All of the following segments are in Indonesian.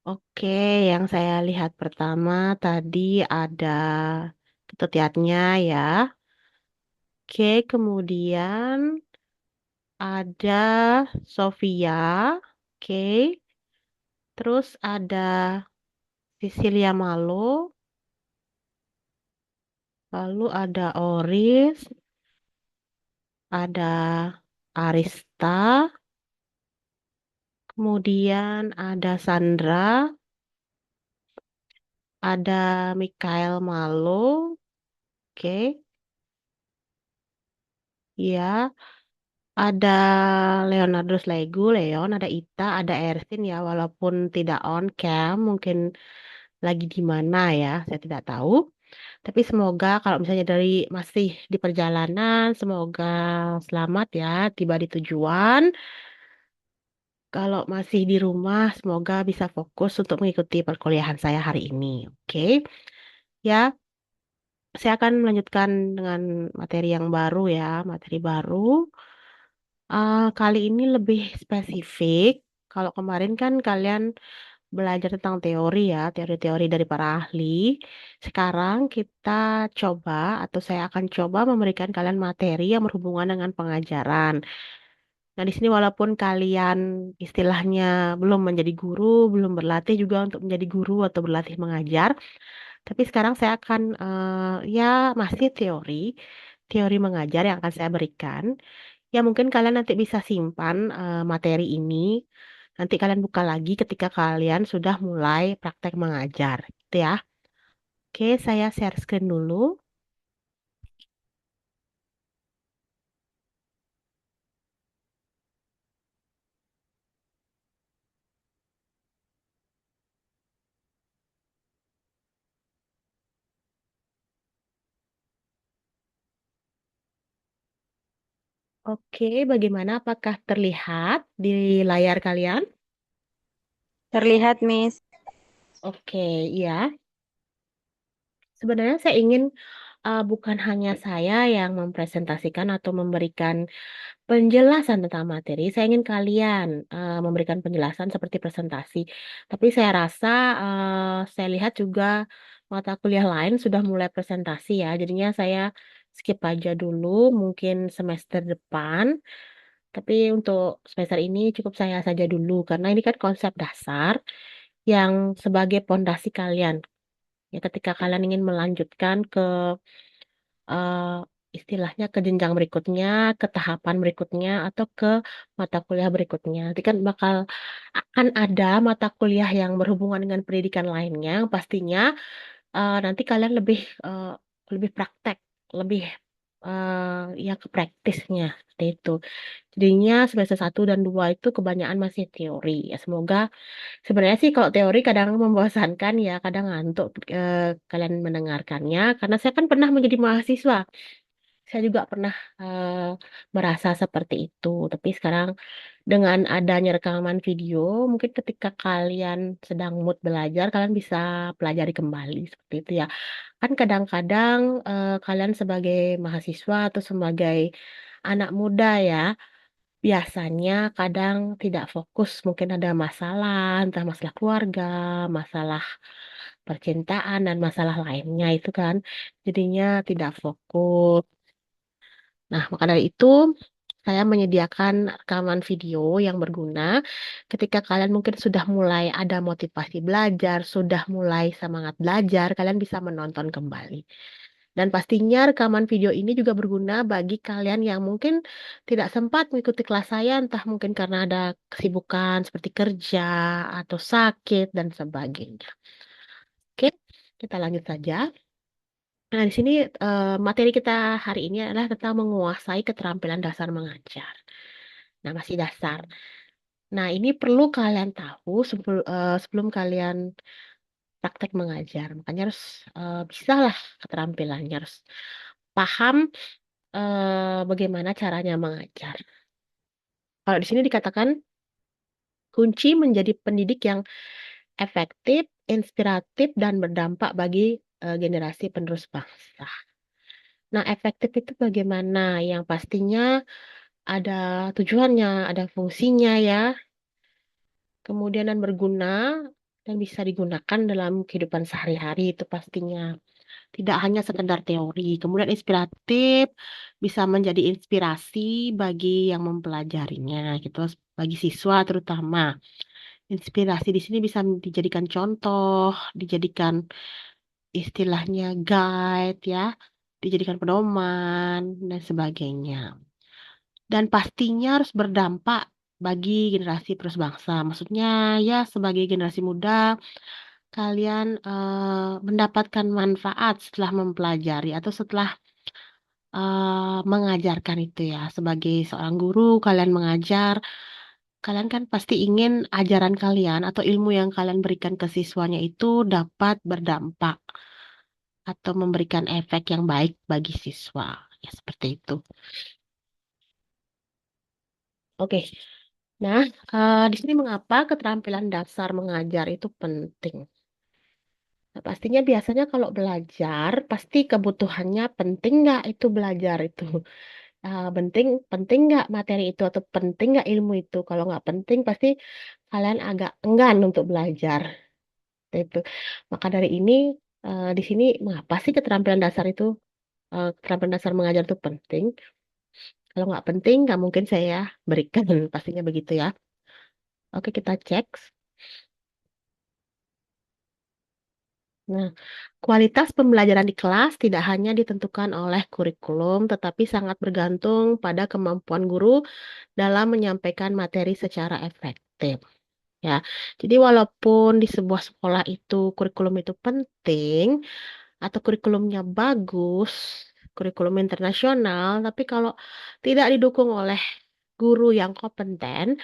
Oke, yang saya lihat pertama tadi ada ketetiatnya ya. Oke, kemudian ada Sofia. Oke, terus ada Cecilia Malo, lalu ada Oris, ada Arista, kemudian ada Sandra, ada Mikael Malo. Oke, ya. Ada Leonardo Slego, Leon, ada Ita, ada Ersin ya, walaupun tidak on cam, mungkin lagi di mana ya, saya tidak tahu. Tapi semoga kalau misalnya dari masih di perjalanan, semoga selamat ya, tiba di tujuan. Kalau masih di rumah, semoga bisa fokus untuk mengikuti perkuliahan saya hari ini. Oke, ya, saya akan melanjutkan dengan materi yang baru ya, materi baru. Kali ini lebih spesifik. Kalau kemarin kan kalian belajar tentang teori ya, teori-teori dari para ahli. Sekarang kita coba atau saya akan coba memberikan kalian materi yang berhubungan dengan pengajaran. Nah, di sini walaupun kalian istilahnya belum menjadi guru, belum berlatih juga untuk menjadi guru atau berlatih mengajar, tapi sekarang saya akan ya masih teori, teori mengajar yang akan saya berikan. Ya mungkin kalian nanti bisa simpan materi ini. Nanti kalian buka lagi ketika kalian sudah mulai praktek mengajar. Gitu ya. Oke, saya share screen dulu. Oke, bagaimana? Apakah terlihat di layar kalian? Terlihat, Miss. Oke, iya. Sebenarnya saya ingin bukan hanya saya yang mempresentasikan atau memberikan penjelasan tentang materi. Saya ingin kalian memberikan penjelasan seperti presentasi. Tapi saya rasa saya lihat juga mata kuliah lain sudah mulai presentasi ya. Jadinya saya skip aja dulu mungkin semester depan. Tapi untuk semester ini cukup saya saja dulu karena ini kan konsep dasar yang sebagai pondasi kalian. Ya, ketika kalian ingin melanjutkan ke eh, istilahnya ke jenjang berikutnya, ke tahapan berikutnya, atau ke mata kuliah berikutnya. Nanti kan bakal akan ada mata kuliah yang berhubungan dengan pendidikan lainnya. Pastinya nanti kalian eh, lebih praktek, lebih ya ke praktisnya seperti itu. Jadinya semester 1 dan 2 itu kebanyakan masih teori. Ya, semoga sebenarnya sih kalau teori kadang membosankan ya, kadang ngantuk kalian mendengarkannya. Karena saya kan pernah menjadi mahasiswa. Saya juga pernah merasa seperti itu. Tapi sekarang dengan adanya rekaman video, mungkin ketika kalian sedang mood belajar, kalian bisa pelajari kembali seperti itu ya. Kan kadang-kadang kalian sebagai mahasiswa atau sebagai anak muda ya, biasanya kadang tidak fokus, mungkin ada masalah, entah masalah keluarga, masalah percintaan, dan masalah lainnya itu kan. Jadinya tidak fokus. Nah, maka dari itu, saya menyediakan rekaman video yang berguna ketika kalian mungkin sudah mulai ada motivasi belajar, sudah mulai semangat belajar, kalian bisa menonton kembali. Dan pastinya rekaman video ini juga berguna bagi kalian yang mungkin tidak sempat mengikuti kelas saya, entah mungkin karena ada kesibukan seperti kerja atau sakit dan sebagainya. Oke, kita lanjut saja. Nah, di sini materi kita hari ini adalah tentang menguasai keterampilan dasar mengajar. Nah, masih dasar. Nah, ini perlu kalian tahu sebelum kalian praktek mengajar. Makanya harus bisa lah keterampilannya, harus paham bagaimana caranya mengajar. Kalau di sini dikatakan kunci menjadi pendidik yang efektif, inspiratif, dan berdampak bagi generasi penerus bangsa. Nah, efektif itu bagaimana? Yang pastinya ada tujuannya, ada fungsinya ya. Kemudian dan berguna. dan bisa digunakan dalam kehidupan sehari-hari itu pastinya. Tidak hanya sekedar teori. Kemudian inspiratif bisa menjadi inspirasi bagi yang mempelajarinya gitu, bagi siswa terutama. Inspirasi di sini bisa dijadikan contoh, dijadikan istilahnya guide ya, dijadikan pedoman dan sebagainya. Dan pastinya harus berdampak bagi generasi penerus bangsa. Maksudnya ya sebagai generasi muda kalian mendapatkan manfaat setelah mempelajari atau setelah mengajarkan itu ya. Sebagai seorang guru, kalian mengajar, kalian kan pasti ingin ajaran kalian atau ilmu yang kalian berikan ke siswanya itu dapat berdampak atau memberikan efek yang baik bagi siswa. Ya, seperti itu. Oke. Nah, di sini mengapa keterampilan dasar mengajar itu penting? Nah, pastinya biasanya kalau belajar, pasti kebutuhannya penting nggak itu belajar itu? Penting penting nggak materi itu atau penting nggak ilmu itu? Kalau nggak penting, pasti kalian agak enggan untuk belajar. Itu. Maka dari ini, di sini mengapa sih keterampilan dasar itu, keterampilan dasar mengajar itu penting? Kalau nggak penting, nggak mungkin saya berikan. Pastinya begitu ya. Oke, kita cek. Nah, kualitas pembelajaran di kelas tidak hanya ditentukan oleh kurikulum, tetapi sangat bergantung pada kemampuan guru dalam menyampaikan materi secara efektif. Ya, jadi walaupun di sebuah sekolah itu kurikulum itu penting atau kurikulumnya bagus, kurikulum internasional, tapi kalau tidak didukung oleh guru yang kompeten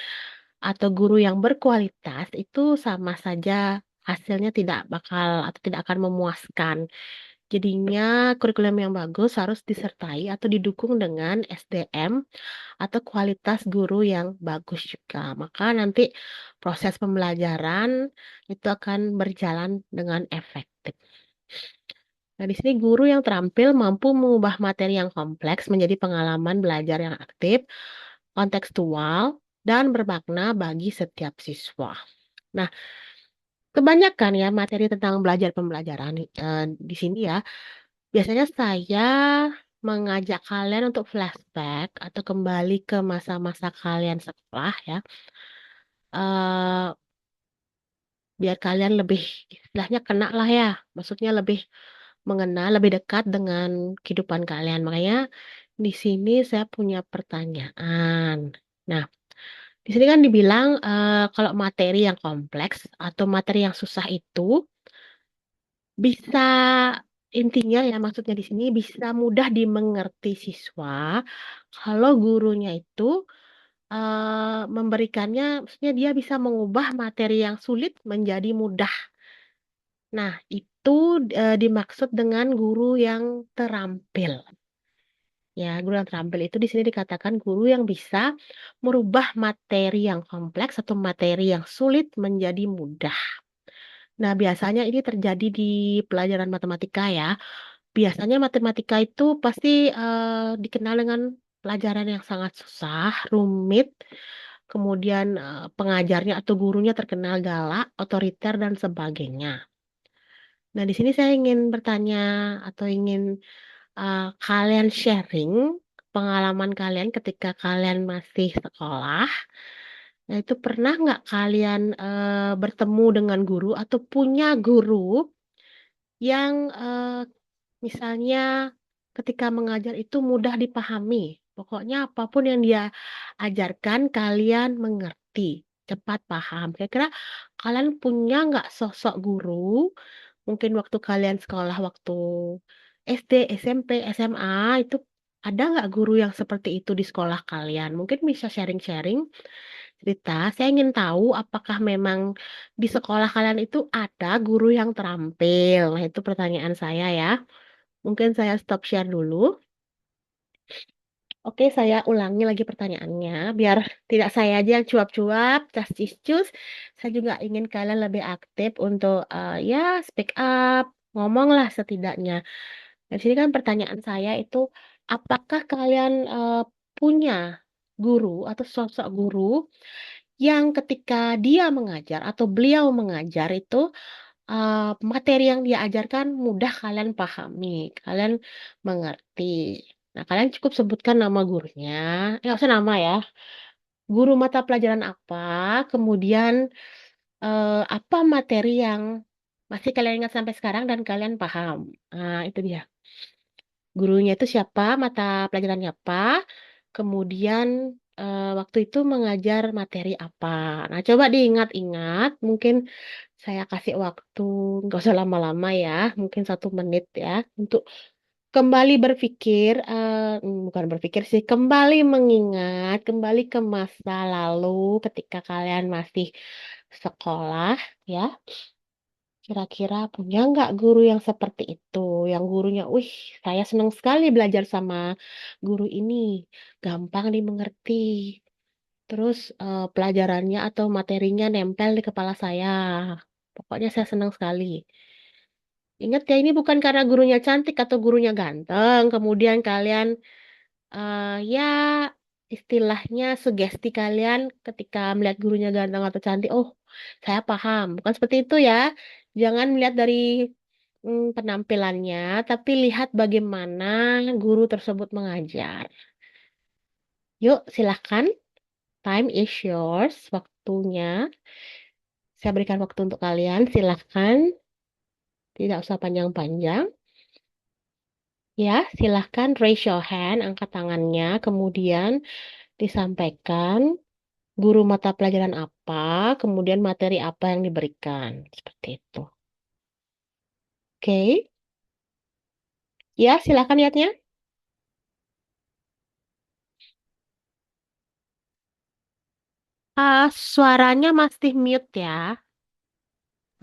atau guru yang berkualitas, itu sama saja hasilnya tidak bakal atau tidak akan memuaskan. Jadinya kurikulum yang bagus harus disertai atau didukung dengan SDM atau kualitas guru yang bagus juga. Maka nanti proses pembelajaran itu akan berjalan dengan efektif. Nah, di sini guru yang terampil mampu mengubah materi yang kompleks menjadi pengalaman belajar yang aktif, kontekstual, dan bermakna bagi setiap siswa. Nah, kebanyakan ya materi tentang belajar pembelajaran di sini ya, biasanya saya mengajak kalian untuk flashback atau kembali ke masa-masa kalian sekolah ya, eh biar kalian lebih istilahnya kena lah ya, maksudnya lebih mengenal, lebih dekat dengan kehidupan kalian. Makanya di sini saya punya pertanyaan. Nah, di sini kan dibilang kalau materi yang kompleks atau materi yang susah itu bisa intinya ya maksudnya di sini bisa mudah dimengerti siswa kalau gurunya itu memberikannya, maksudnya dia bisa mengubah materi yang sulit menjadi mudah. Nah, itu dimaksud dengan guru yang terampil. Ya, guru yang terampil itu di sini dikatakan guru yang bisa merubah materi yang kompleks atau materi yang sulit menjadi mudah. Nah, biasanya ini terjadi di pelajaran matematika ya. Biasanya matematika itu pasti dikenal dengan pelajaran yang sangat susah, rumit, kemudian pengajarnya atau gurunya terkenal galak, otoriter, dan sebagainya. Nah, di sini saya ingin bertanya atau ingin kalian sharing pengalaman kalian ketika kalian masih sekolah. Nah, itu pernah nggak kalian bertemu dengan guru atau punya guru yang misalnya ketika mengajar itu mudah dipahami. Pokoknya apapun yang dia ajarkan kalian mengerti, cepat paham. Kira-kira kalian punya nggak sosok guru? Mungkin waktu kalian sekolah waktu SD, SMP, SMA itu ada nggak guru yang seperti itu di sekolah kalian? Mungkin bisa sharing-sharing cerita. Saya ingin tahu apakah memang di sekolah kalian itu ada guru yang terampil. Nah, itu pertanyaan saya ya. Mungkin saya stop share dulu. Oke, saya ulangi lagi pertanyaannya, biar tidak saya aja yang cuap-cuap, cus Saya juga ingin kalian lebih aktif untuk ya speak up, ngomonglah setidaknya. Di sini kan pertanyaan saya itu, apakah kalian punya guru atau sosok guru yang ketika dia mengajar atau beliau mengajar itu uh, materi yang dia ajarkan mudah kalian pahami, kalian mengerti. Nah, kalian cukup sebutkan nama gurunya, nggak usah nama ya, guru mata pelajaran apa, kemudian apa materi yang masih kalian ingat sampai sekarang dan kalian paham. Nah, itu dia. Gurunya itu siapa, mata pelajarannya apa, kemudian waktu itu mengajar materi apa. Nah, coba diingat-ingat, mungkin saya kasih waktu, nggak usah lama-lama ya, mungkin 1 menit ya, untuk kembali berpikir, bukan berpikir sih, kembali mengingat, kembali ke masa lalu ketika kalian masih sekolah, ya. Kira-kira punya nggak guru yang seperti itu? Yang gurunya, wih, saya senang sekali belajar sama guru ini. Gampang dimengerti. Terus pelajarannya atau materinya nempel di kepala saya. Pokoknya saya senang sekali. Ingat ya, ini bukan karena gurunya cantik atau gurunya ganteng. Kemudian kalian, ya istilahnya sugesti kalian ketika melihat gurunya ganteng atau cantik. Oh, saya paham. Bukan seperti itu ya. Jangan melihat dari penampilannya, tapi lihat bagaimana guru tersebut mengajar. Yuk, silahkan. Time is yours. Waktunya. Saya berikan waktu untuk kalian. Silahkan. Tidak usah panjang-panjang. Ya, silahkan raise your hand, angkat tangannya. Kemudian disampaikan guru mata pelajaran apa, kemudian materi apa yang diberikan. Seperti itu. Oke. Ya, silahkan lihatnya. Suaranya masih mute ya.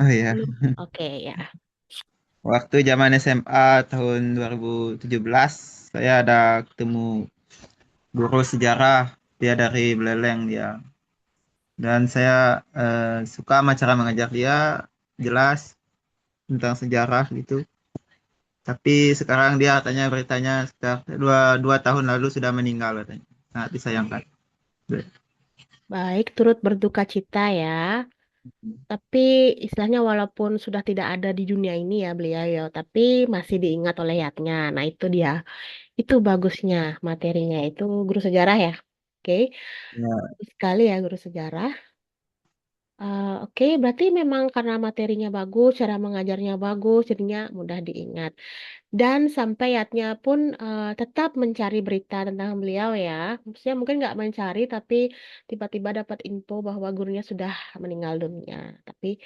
Oh iya, Belum. Oke, ya. waktu zaman SMA tahun 2017, saya ada ketemu guru sejarah, dia dari Beleleng dia. Dan saya suka sama cara mengajar dia, jelas tentang sejarah gitu. Tapi sekarang dia katanya beritanya sekitar dua tahun lalu sudah meninggal katanya. Sangat disayangkan. Baik, turut berduka cita ya. Tapi istilahnya walaupun sudah tidak ada di dunia ini ya beliau ya, tapi masih diingat oleh yatnya. Nah, itu dia. Itu bagusnya materinya itu guru sejarah ya. Oke, Ya, bagus sekali ya guru sejarah. Oke, berarti memang karena materinya bagus, cara mengajarnya bagus, jadinya mudah diingat. Dan sampai yatnya pun tetap mencari berita tentang beliau ya. Maksudnya mungkin nggak mencari, tapi tiba-tiba dapat info bahwa gurunya sudah meninggal dunia. Tapi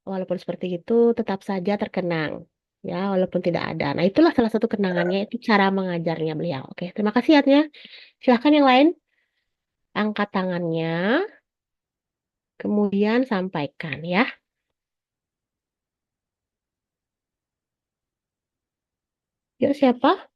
walaupun seperti itu, tetap saja terkenang. Ya, walaupun tidak ada. Nah, itulah salah satu kenangannya, itu cara mengajarnya beliau. Oke, terima kasih yatnya. Silahkan yang lain, angkat tangannya, kemudian sampaikan ya. Yuk, siapa?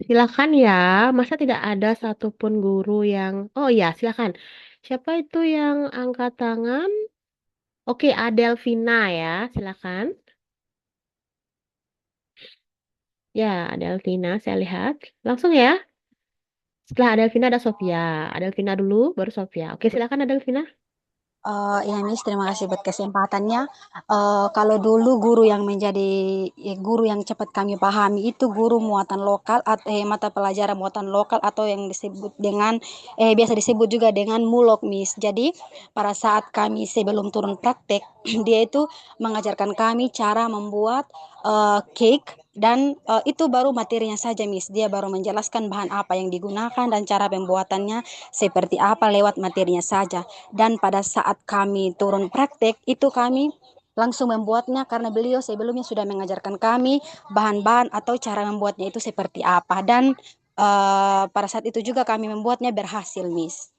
Silakan ya, masa tidak ada satupun guru yang... Oh ya, silakan. Siapa itu yang angkat tangan? Oke, Adelvina ya, silakan. Ya, Adelvina, saya lihat. Langsung ya. Setelah Adelvina ada Sofia. Adelvina dulu, baru Sofia. Oke, silakan Adelvina. Ya, Miss, terima kasih buat kesempatannya. Kalau dulu guru yang menjadi guru yang cepat kami pahami itu guru muatan lokal atau mata pelajaran muatan lokal atau yang disebut dengan biasa disebut juga dengan mulok, Miss. Jadi pada saat kami sebelum turun praktek, dia itu mengajarkan kami cara membuat cake dan itu baru materinya saja, Miss. Dia baru menjelaskan bahan apa yang digunakan dan cara pembuatannya seperti apa lewat materinya saja. Dan pada saat kami turun praktek itu kami langsung membuatnya karena beliau sebelumnya sudah mengajarkan kami bahan-bahan atau cara membuatnya itu seperti apa. Dan pada saat itu juga kami membuatnya berhasil, Miss.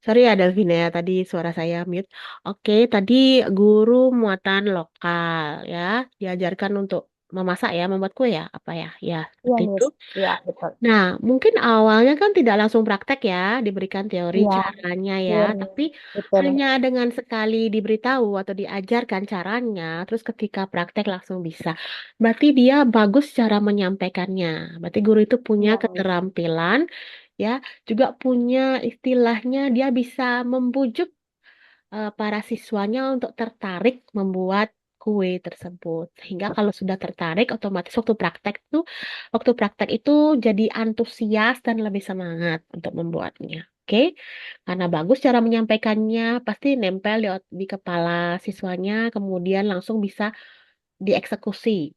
Sorry ya Adelvina ya, tadi suara saya mute. Oke, tadi guru muatan lokal ya, diajarkan untuk memasak ya, membuat kue ya, apa ya, ya Iya, seperti itu. Miss. Iya, betul. Nah, mungkin awalnya kan tidak langsung praktek ya, diberikan teori Iya, caranya ya, teori. tapi Betul. hanya dengan sekali diberitahu atau diajarkan caranya, terus ketika praktek langsung bisa. Berarti dia bagus cara menyampaikannya. Berarti guru itu punya Iya, Miss. keterampilan ya, juga punya istilahnya dia bisa membujuk para siswanya untuk tertarik membuat kue tersebut. Sehingga kalau sudah tertarik, otomatis waktu praktek itu jadi antusias dan lebih semangat untuk membuatnya. Oke, karena bagus cara menyampaikannya, pasti nempel di kepala siswanya, kemudian langsung bisa dieksekusi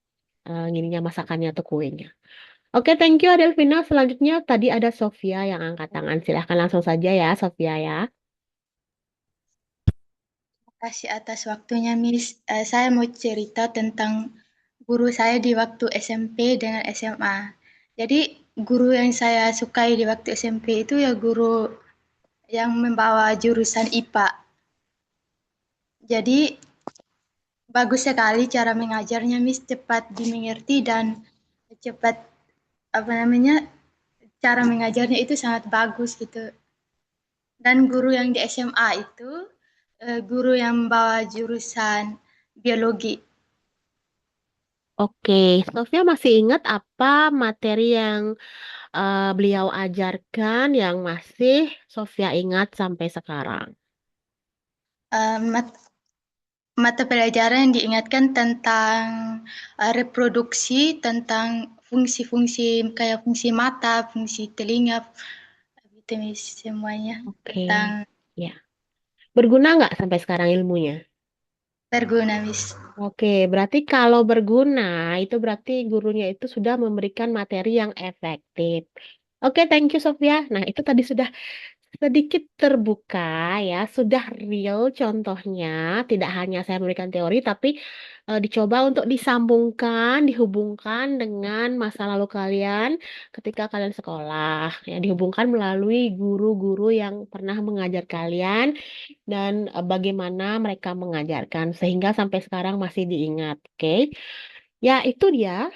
ininya masakannya atau kuenya. Oke, thank you Adelvina. Selanjutnya tadi ada Sofia yang angkat tangan. Silahkan langsung saja ya, Sofia ya. Kasih atas waktunya, Miss. Saya mau cerita tentang guru saya di waktu SMP dengan SMA. Jadi, guru yang saya sukai di waktu SMP itu ya guru yang membawa jurusan IPA. Jadi, bagus sekali cara mengajarnya, Miss. Cepat dimengerti dan cepat, apa namanya, cara mengajarnya itu sangat bagus gitu. Dan guru yang di SMA itu, guru yang membawa jurusan biologi. Oke, Sofia masih ingat apa materi yang beliau ajarkan yang masih Sofia ingat sampai sekarang? Mat- Mata pelajaran yang diingatkan tentang reproduksi, tentang fungsi-fungsi kayak fungsi mata, fungsi telinga, gitu Miss, semuanya Oke, tentang ya. Berguna nggak sampai sekarang ilmunya? berguna Miss. Oke, berarti kalau berguna, itu berarti gurunya itu sudah memberikan materi yang efektif. Oke, thank you Sofia. Nah, itu tadi sudah sedikit terbuka ya, sudah real contohnya, tidak hanya saya memberikan teori, tapi dicoba untuk disambungkan, dihubungkan dengan masa lalu kalian ketika kalian sekolah, ya, dihubungkan melalui guru-guru yang pernah mengajar kalian dan bagaimana mereka mengajarkan, sehingga sampai sekarang masih diingat, oke? Ya, itu dia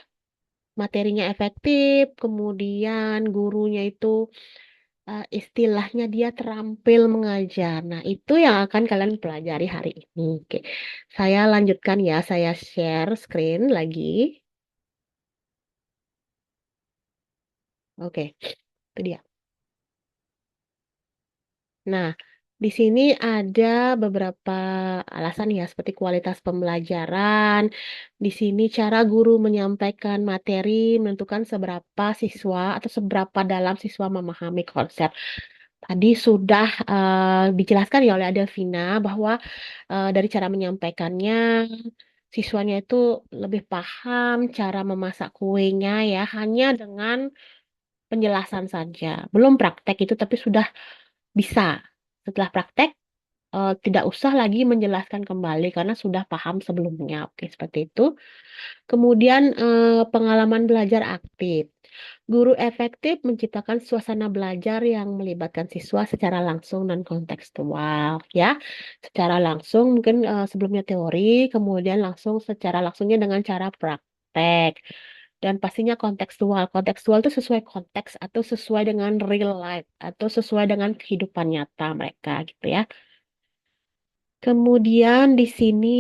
materinya efektif, kemudian gurunya itu istilahnya dia terampil mengajar. Nah, itu yang akan kalian pelajari hari ini. Oke. Saya lanjutkan ya, saya share screen lagi. Oke, itu dia. Nah, di sini ada beberapa alasan ya, seperti kualitas pembelajaran. Di sini cara guru menyampaikan materi menentukan seberapa siswa atau seberapa dalam siswa memahami konsep. Tadi sudah dijelaskan ya oleh Adelvina bahwa dari cara menyampaikannya, siswanya itu lebih paham cara memasak kuenya ya hanya dengan penjelasan saja. Belum praktek itu tapi sudah bisa. Setelah praktek tidak usah lagi menjelaskan kembali karena sudah paham sebelumnya. Oke, seperti itu. Kemudian pengalaman belajar aktif. Guru efektif menciptakan suasana belajar yang melibatkan siswa secara langsung dan kontekstual, ya. Secara langsung mungkin sebelumnya teori, kemudian langsung secara langsungnya dengan cara praktek. Dan pastinya kontekstual. Kontekstual itu sesuai konteks atau sesuai dengan real life atau sesuai dengan kehidupan nyata mereka gitu ya. Kemudian di sini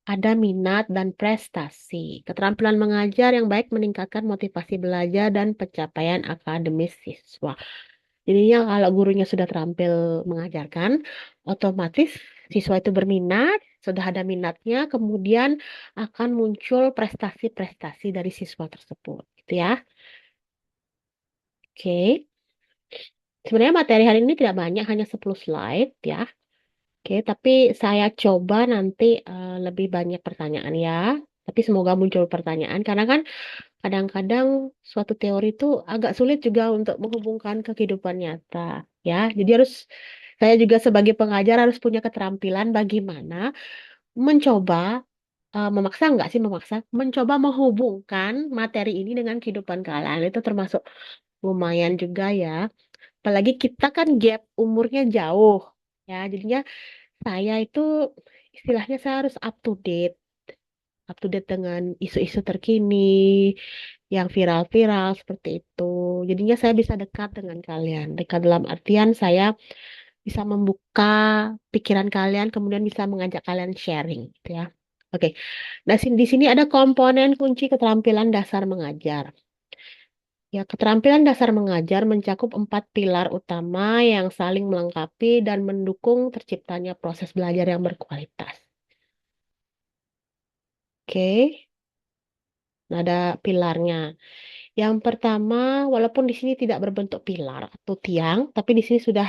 ada minat dan prestasi. Keterampilan mengajar yang baik meningkatkan motivasi belajar dan pencapaian akademis siswa. Jadinya kalau gurunya sudah terampil mengajarkan, otomatis siswa itu berminat, sudah ada minatnya, kemudian akan muncul prestasi-prestasi dari siswa tersebut. Gitu ya. Oke. Sebenarnya materi hari ini tidak banyak, hanya 10 slide ya. Oke, tapi saya coba nanti lebih banyak pertanyaan ya. Tapi semoga muncul pertanyaan karena kan kadang-kadang suatu teori itu agak sulit juga untuk menghubungkan ke kehidupan nyata ya. Jadi saya juga sebagai pengajar harus punya keterampilan bagaimana mencoba memaksa nggak sih memaksa mencoba menghubungkan materi ini dengan kehidupan kalian itu termasuk lumayan juga ya. Apalagi kita kan gap umurnya jauh ya. Jadinya saya itu istilahnya saya harus up to date up to date dengan isu-isu terkini, yang viral-viral seperti itu. Jadinya saya bisa dekat dengan kalian. Dekat dalam artian saya bisa membuka pikiran kalian, kemudian bisa mengajak kalian sharing, gitu ya. Oke, nah di sini ada komponen kunci keterampilan dasar mengajar. Ya, keterampilan dasar mengajar mencakup 4 pilar utama yang saling melengkapi dan mendukung terciptanya proses belajar yang berkualitas. Oke, nah ada pilarnya. Yang pertama, walaupun di sini tidak berbentuk pilar atau tiang, tapi di sini sudah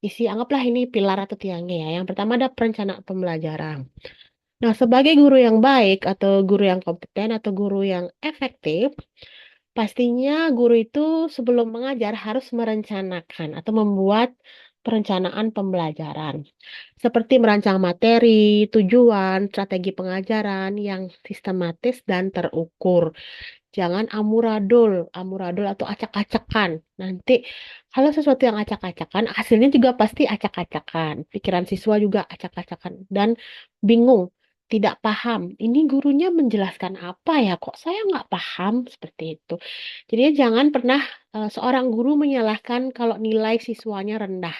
isi, anggaplah ini pilar atau tiangnya ya. Yang pertama ada perencanaan pembelajaran. Nah, sebagai guru yang baik atau guru yang kompeten atau guru yang efektif, pastinya guru itu sebelum mengajar harus merencanakan atau membuat perencanaan pembelajaran. Seperti merancang materi, tujuan, strategi pengajaran yang sistematis dan terukur. Jangan amburadul atau acak-acakan. Nanti kalau sesuatu yang acak-acakan, hasilnya juga pasti acak-acakan. Pikiran siswa juga acak-acakan dan bingung, tidak paham. Ini gurunya menjelaskan apa ya? Kok saya nggak paham seperti itu. Jadi jangan pernah seorang guru menyalahkan kalau nilai siswanya rendah.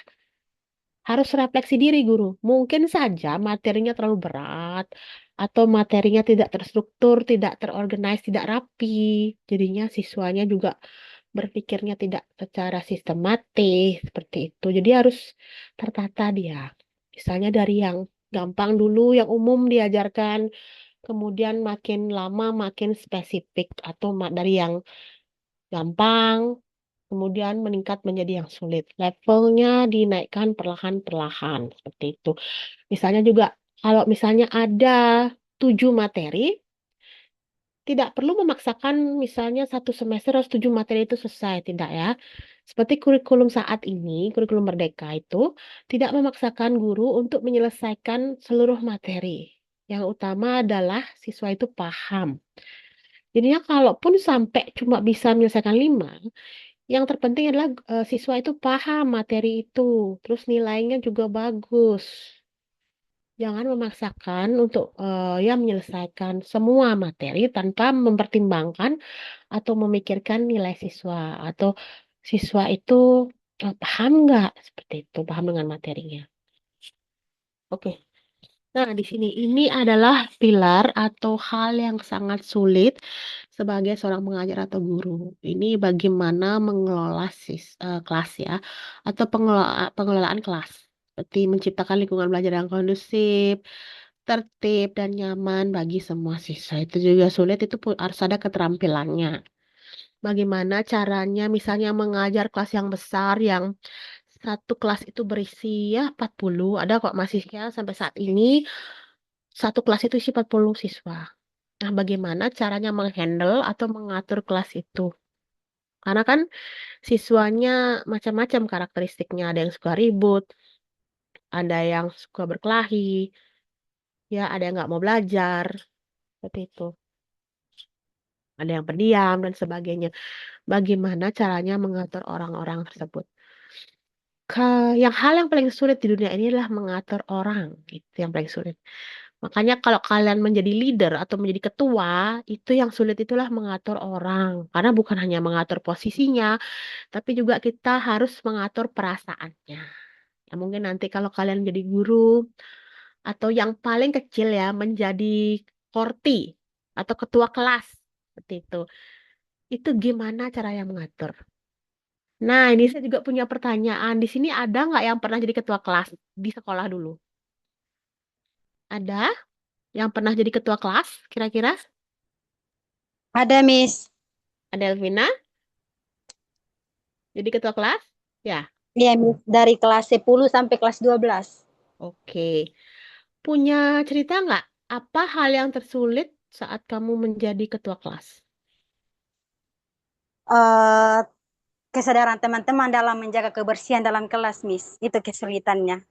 Harus refleksi diri guru. Mungkin saja materinya terlalu berat atau materinya tidak terstruktur, tidak terorganize, tidak rapi. Jadinya siswanya juga berpikirnya tidak secara sistematis seperti itu. Jadi harus tertata dia. Misalnya dari yang gampang dulu, yang umum diajarkan, kemudian makin lama makin spesifik atau dari yang gampang kemudian meningkat menjadi yang sulit. Levelnya dinaikkan perlahan-perlahan seperti itu. Misalnya juga kalau misalnya ada 7 materi, tidak perlu memaksakan misalnya 1 semester harus 7 materi itu selesai, tidak ya. Seperti kurikulum saat ini, kurikulum Merdeka itu tidak memaksakan guru untuk menyelesaikan seluruh materi. Yang utama adalah siswa itu paham. Jadinya kalaupun sampai cuma bisa menyelesaikan 5, yang terpenting adalah siswa itu paham materi itu, terus nilainya juga bagus. Jangan memaksakan untuk ya menyelesaikan semua materi tanpa mempertimbangkan atau memikirkan nilai siswa atau siswa itu paham nggak seperti itu, paham dengan materinya. Oke. Nah, di sini ini adalah pilar atau hal yang sangat sulit sebagai seorang pengajar atau guru. Ini bagaimana mengelola kelas ya, atau pengelolaan kelas. Seperti menciptakan lingkungan belajar yang kondusif, tertib, dan nyaman bagi semua siswa. Itu juga sulit, itu harus ada keterampilannya. Bagaimana caranya misalnya mengajar kelas yang besar yang satu kelas itu berisi ya 40, ada kok masih ya sampai saat ini satu kelas itu isi 40 siswa. Nah, bagaimana caranya menghandle atau mengatur kelas itu? Karena kan siswanya macam-macam karakteristiknya. Ada yang suka ribut, ada yang suka berkelahi, ya ada yang nggak mau belajar, seperti itu. Ada yang pendiam dan sebagainya. Bagaimana caranya mengatur orang-orang tersebut? Hal yang paling sulit di dunia ini adalah mengatur orang, itu yang paling sulit. Makanya kalau kalian menjadi leader atau menjadi ketua, itu yang sulit itulah mengatur orang. Karena bukan hanya mengatur posisinya, tapi juga kita harus mengatur perasaannya. Ya, mungkin nanti kalau kalian jadi guru atau yang paling kecil ya menjadi korti atau ketua kelas seperti itu. Itu gimana cara yang mengatur? Nah, ini saya juga punya pertanyaan. Di sini ada nggak yang pernah jadi ketua kelas di sekolah dulu? Ada yang pernah jadi ketua kelas kira-kira? Ada, Miss. Ada Elvina jadi ketua kelas? Ya, Iya, Miss. Dari kelas 10 sampai kelas 12. oke. Punya cerita nggak? Apa hal yang tersulit saat kamu menjadi ketua kelas? Eh, Kesadaran teman-teman dalam menjaga kebersihan dalam kelas, Miss. Itu kesulitannya.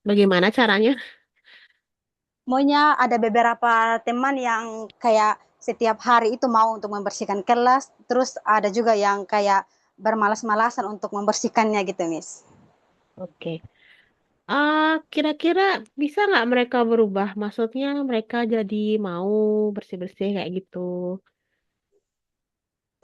Bagaimana caranya? Maunya ada beberapa teman yang kayak setiap hari itu mau untuk membersihkan kelas, terus ada juga yang kayak bermalas-malasan untuk membersihkannya gitu, Miss. Oke. Kira-kira bisa nggak mereka berubah? Maksudnya mereka jadi mau bersih-bersih kayak gitu.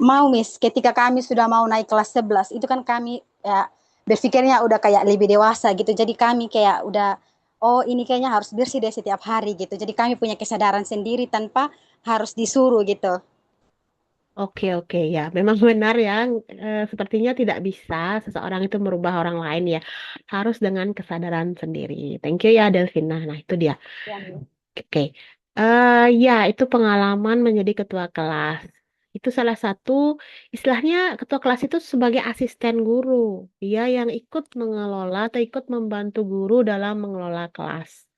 Mau, Miss, ketika kami sudah mau naik kelas 11, itu kan kami ya berpikirnya udah kayak lebih dewasa gitu. Jadi kami kayak udah, oh ini kayaknya harus bersih deh setiap hari gitu. Jadi kami punya kesadaran sendiri tanpa harus disuruh gitu. Oke, oke ya. Memang benar ya. Sepertinya tidak bisa seseorang itu merubah orang lain ya. Harus dengan kesadaran sendiri. Thank you ya, Delvina. Nah, itu dia. Ya, Miss. Oke. Ya, itu pengalaman menjadi ketua kelas. Itu salah satu, istilahnya ketua kelas itu sebagai asisten guru. Dia yang ikut mengelola atau ikut membantu guru dalam mengelola kelas.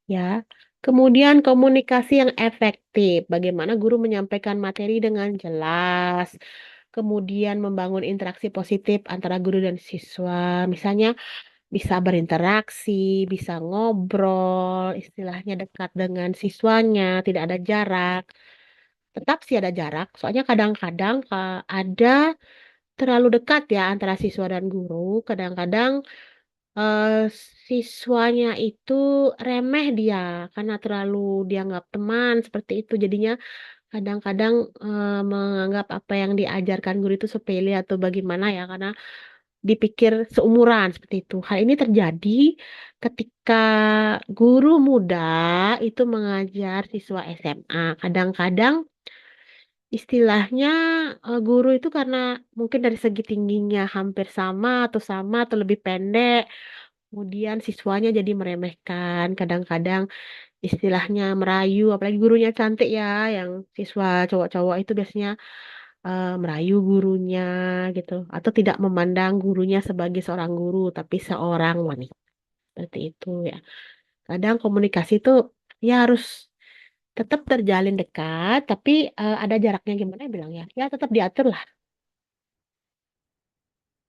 Ya. Kemudian komunikasi yang efektif. Bagaimana guru menyampaikan materi dengan jelas. Kemudian membangun interaksi positif antara guru dan siswa. Misalnya bisa berinteraksi, bisa ngobrol, istilahnya dekat dengan siswanya, tidak ada jarak. Tetap sih ada jarak, soalnya kadang-kadang ada terlalu dekat ya antara siswa dan guru. Kadang-kadang eh, siswanya itu remeh dia karena terlalu dianggap teman seperti itu. Jadinya kadang-kadang menganggap apa yang diajarkan guru itu sepele atau bagaimana ya karena dipikir seumuran seperti itu. Hal ini terjadi ketika guru muda itu mengajar siswa SMA. Kadang-kadang istilahnya guru itu karena mungkin dari segi tingginya hampir sama atau lebih pendek, kemudian siswanya jadi meremehkan. Kadang-kadang istilahnya merayu, apalagi gurunya cantik ya, yang siswa cowok-cowok itu biasanya merayu gurunya gitu, atau tidak memandang gurunya sebagai seorang guru, tapi seorang wanita. Seperti itu ya. Kadang komunikasi itu ya harus tetap terjalin dekat, tapi ada jaraknya gimana ya bilang ya. Ya tetap diatur lah.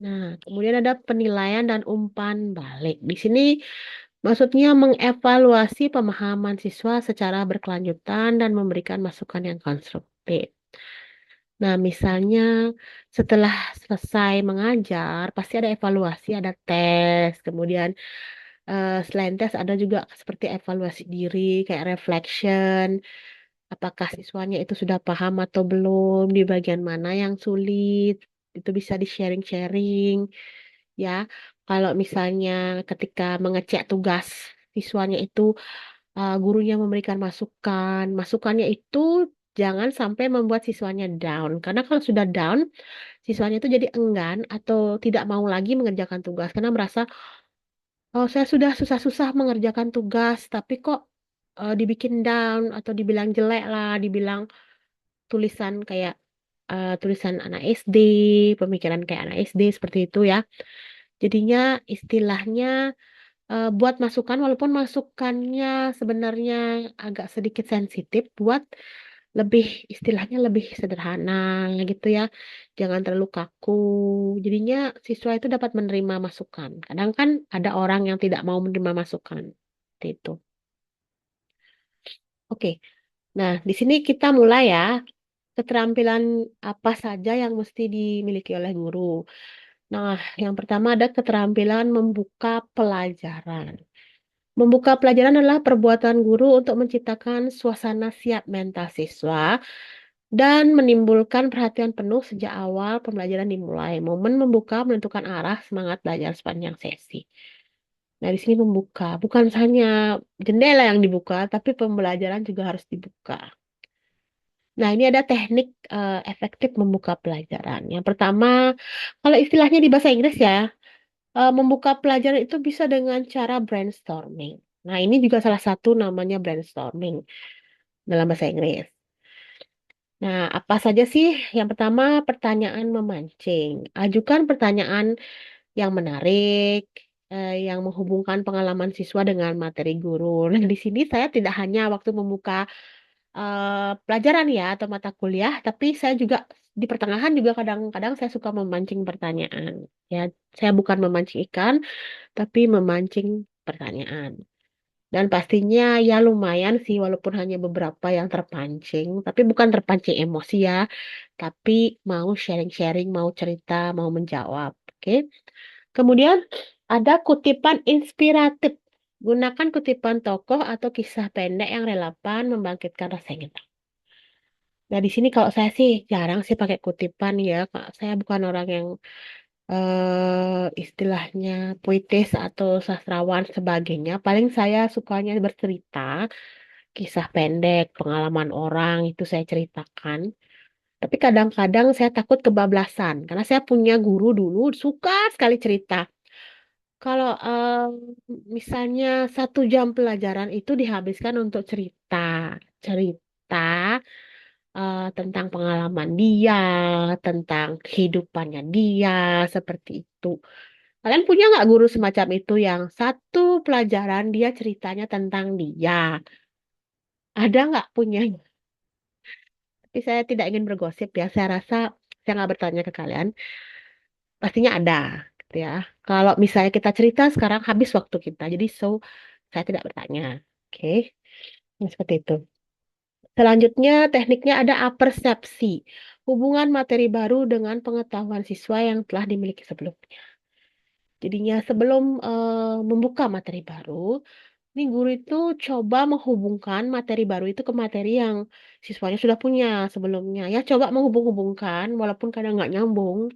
Nah, kemudian ada penilaian dan umpan balik. Di sini maksudnya mengevaluasi pemahaman siswa secara berkelanjutan dan memberikan masukan yang konstruktif. Nah, misalnya setelah selesai mengajar, pasti ada evaluasi, ada tes. Kemudian selain tes ada juga seperti evaluasi diri, kayak reflection. Apakah siswanya itu sudah paham atau belum, di bagian mana yang sulit. Itu bisa di-sharing-sharing. Ya, kalau misalnya ketika mengecek tugas siswanya itu gurunya memberikan masukan. Masukannya itu jangan sampai membuat siswanya down. Karena kalau sudah down, siswanya itu jadi enggan atau tidak mau lagi mengerjakan tugas. Karena merasa, oh saya sudah susah-susah mengerjakan tugas, tapi kok dibikin down atau dibilang jelek lah, dibilang tulisan kayak tulisan anak SD, pemikiran kayak anak SD seperti itu ya. Jadinya istilahnya buat masukan walaupun masukannya sebenarnya agak sedikit sensitif buat lebih istilahnya lebih sederhana gitu ya. Jangan terlalu kaku. Jadinya siswa itu dapat menerima masukan. Kadang kan ada orang yang tidak mau menerima masukan. Seperti itu. Oke. Nah, di sini kita mulai ya. Keterampilan apa saja yang mesti dimiliki oleh guru. Nah, yang pertama ada keterampilan membuka pelajaran. Membuka pelajaran adalah perbuatan guru untuk menciptakan suasana siap mental siswa dan menimbulkan perhatian penuh sejak awal pembelajaran dimulai. Momen membuka menentukan arah semangat belajar sepanjang sesi. Nah, di sini membuka, bukan hanya jendela yang dibuka, tapi pembelajaran juga harus dibuka. Nah, ini ada teknik efektif membuka pelajaran. Yang pertama, kalau istilahnya di bahasa Inggris ya, membuka pelajaran itu bisa dengan cara brainstorming. Nah, ini juga salah satu namanya brainstorming dalam bahasa Inggris. Nah, apa saja sih? Yang pertama, pertanyaan memancing. Ajukan pertanyaan yang menarik, yang menghubungkan pengalaman siswa dengan materi guru. Nah, di sini saya tidak hanya waktu membuka pelajaran ya atau mata kuliah, tapi saya juga di pertengahan juga kadang-kadang saya suka memancing pertanyaan. Ya, saya bukan memancing ikan, tapi memancing pertanyaan. Dan pastinya ya lumayan sih walaupun hanya beberapa yang terpancing, tapi bukan terpancing emosi ya, tapi mau sharing-sharing, mau cerita, mau menjawab. Oke. Kemudian ada kutipan inspiratif. Gunakan kutipan tokoh atau kisah pendek yang relevan membangkitkan rasa ingin tahu. Nah, di sini kalau saya sih jarang sih pakai kutipan ya. Saya bukan orang yang istilahnya puitis atau sastrawan sebagainya. Paling saya sukanya bercerita, kisah pendek, pengalaman orang itu saya ceritakan. Tapi kadang-kadang saya takut kebablasan karena saya punya guru dulu suka sekali cerita. Kalau misalnya 1 jam pelajaran itu dihabiskan untuk cerita, cerita tentang pengalaman dia, tentang kehidupannya dia, seperti itu. Kalian punya nggak guru semacam itu yang 1 pelajaran dia ceritanya tentang dia? Ada nggak punya? Tapi saya tidak ingin bergosip ya. Saya rasa saya nggak bertanya ke kalian. Pastinya ada, gitu ya. Kalau misalnya kita cerita sekarang habis waktu kita. Jadi saya tidak bertanya. Oke, Nah, seperti itu. Selanjutnya tekniknya ada apersepsi. Hubungan materi baru dengan pengetahuan siswa yang telah dimiliki sebelumnya. Jadinya sebelum membuka materi baru, ini guru itu coba menghubungkan materi baru itu ke materi yang siswanya sudah punya sebelumnya. Ya, coba menghubung-hubungkan, walaupun kadang nggak nyambung,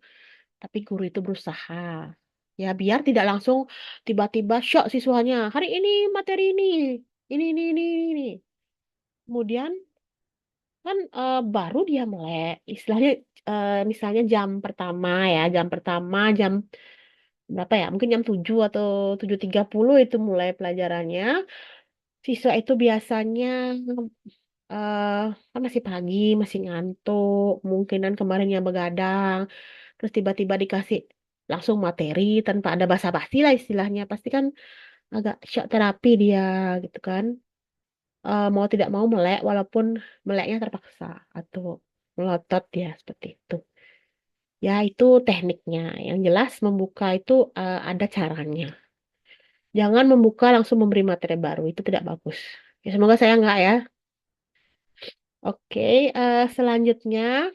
tapi guru itu berusaha. Ya, biar tidak langsung tiba-tiba shock siswanya. Hari ini materi ini. Kemudian kan baru dia melek, istilahnya misalnya jam pertama, jam berapa ya? Mungkin jam 7 atau 7.30 itu mulai pelajarannya. Siswa itu biasanya eh kan masih pagi, masih ngantuk, kemungkinan kemarinnya begadang, terus tiba-tiba dikasih langsung materi tanpa ada basa-basi lah istilahnya. Pasti kan agak shock terapi dia gitu kan. Mau tidak mau melek walaupun meleknya terpaksa atau melotot dia seperti itu. Ya, itu tekniknya. Yang jelas membuka itu ada caranya. Jangan membuka langsung memberi materi baru, itu tidak bagus. Ya, semoga saya enggak ya. Oke, selanjutnya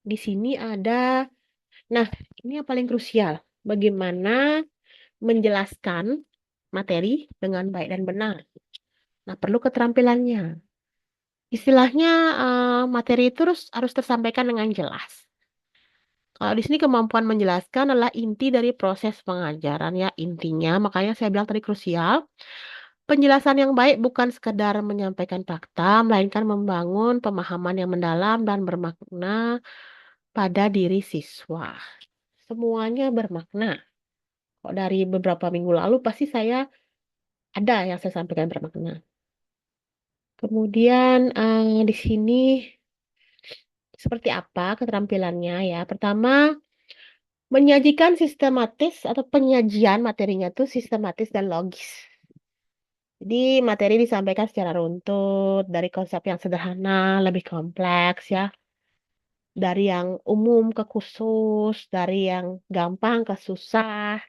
di sini ada, nah ini yang paling krusial. Bagaimana menjelaskan materi dengan baik dan benar. Nah, perlu keterampilannya. Istilahnya materi itu harus tersampaikan dengan jelas. Kalau di sini kemampuan menjelaskan adalah inti dari proses pengajaran ya, intinya. Makanya saya bilang tadi krusial. Penjelasan yang baik bukan sekedar menyampaikan fakta, melainkan membangun pemahaman yang mendalam dan bermakna pada diri siswa. Semuanya bermakna. Kok dari beberapa minggu lalu pasti saya ada yang saya sampaikan bermakna. Kemudian di sini seperti apa keterampilannya ya? Pertama, menyajikan sistematis atau penyajian materinya itu sistematis dan logis. Jadi materi disampaikan secara runtut dari konsep yang sederhana, lebih kompleks ya, dari yang umum ke khusus, dari yang gampang ke susah.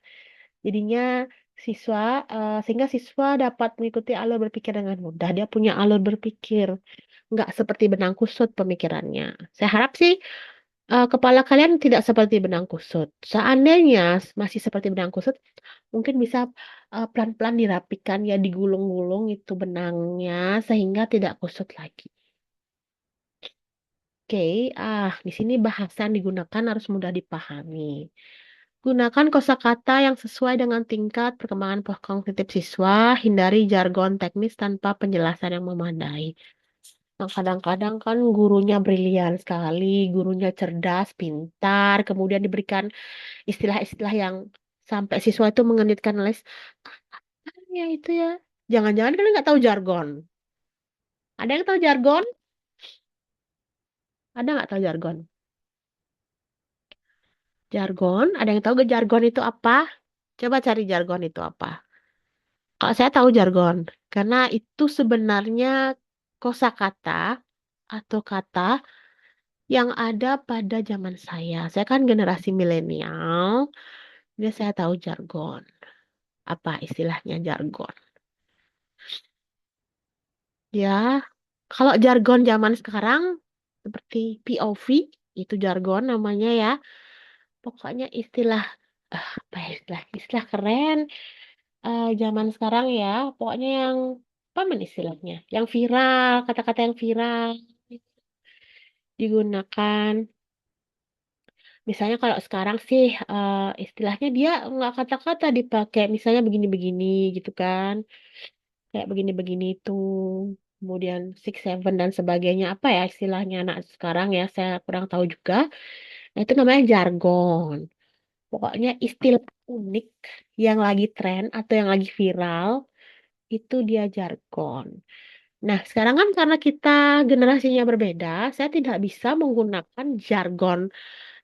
Jadinya siswa sehingga siswa dapat mengikuti alur berpikir dengan mudah. Dia punya alur berpikir, nggak seperti benang kusut pemikirannya. Saya harap sih kepala kalian tidak seperti benang kusut. Seandainya masih seperti benang kusut, mungkin bisa pelan-pelan dirapikan ya, digulung-gulung itu benangnya sehingga tidak kusut lagi. Oke, di sini bahasa yang digunakan harus mudah dipahami. Gunakan kosakata yang sesuai dengan tingkat perkembangan kognitif siswa, hindari jargon teknis tanpa penjelasan yang memadai. Nah, kadang-kadang kan gurunya brilian sekali, gurunya cerdas, pintar, kemudian diberikan istilah-istilah yang sampai siswa itu mengenitkan les. Ya itu ya. Jangan-jangan kalian nggak tahu jargon. Ada yang tahu jargon? Ada nggak tahu jargon? Jargon? Ada yang tahu gak jargon itu apa? Coba cari jargon itu apa. Kalau saya tahu jargon, karena itu sebenarnya kosakata atau kata yang ada pada zaman saya. Saya kan generasi milenial, jadi saya tahu jargon. Apa istilahnya jargon? Ya, kalau jargon zaman sekarang seperti POV, itu jargon namanya ya. Pokoknya istilah. apa ya istilah keren zaman sekarang ya, pokoknya yang apa istilahnya, yang viral, kata-kata yang viral digunakan. Misalnya kalau sekarang sih istilahnya dia nggak kata-kata dipakai, misalnya begini-begini gitu kan, kayak begini-begini itu, kemudian six seven dan sebagainya, apa ya istilahnya anak sekarang ya, saya kurang tahu juga. Nah, itu namanya jargon. Pokoknya istilah unik yang lagi tren atau yang lagi viral itu dia jargon. Nah, sekarang kan karena kita generasinya berbeda, saya tidak bisa menggunakan jargon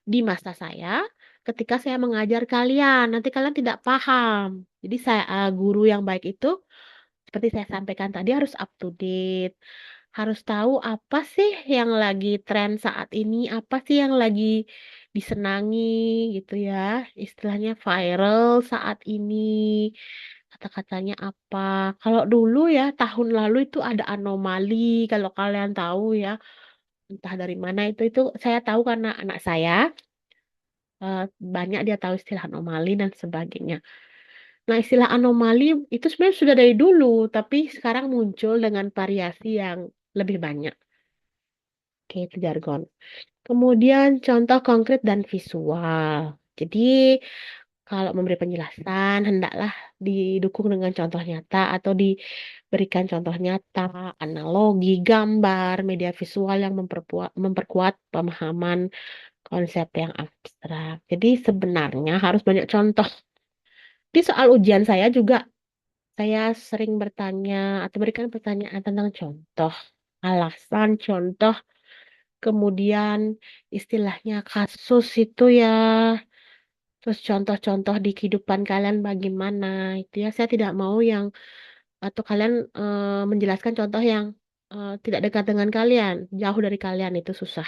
di masa saya ketika saya mengajar kalian. Nanti kalian tidak paham. Jadi saya guru yang baik itu seperti saya sampaikan tadi harus up to date. Harus tahu apa sih yang lagi tren saat ini, apa sih yang lagi disenangi gitu ya. Istilahnya viral saat ini. Kata-katanya apa? Kalau dulu ya tahun lalu itu ada anomali, kalau kalian tahu ya, entah dari mana itu saya tahu karena anak saya eh, banyak dia tahu istilah anomali dan sebagainya. Nah, istilah anomali itu sebenarnya sudah dari dulu, tapi sekarang muncul dengan variasi yang lebih banyak. Oke, itu jargon. Kemudian contoh konkret dan visual. Jadi, kalau memberi penjelasan, hendaklah didukung dengan contoh nyata atau diberikan contoh nyata, analogi, gambar, media visual yang memperkuat pemahaman konsep yang abstrak. Jadi sebenarnya harus banyak contoh. Di soal ujian saya juga, saya sering bertanya atau berikan pertanyaan tentang contoh, alasan contoh, kemudian istilahnya kasus itu ya, terus contoh-contoh di kehidupan kalian bagaimana itu ya. Saya tidak mau yang atau kalian menjelaskan contoh yang tidak dekat dengan kalian, jauh dari kalian itu susah.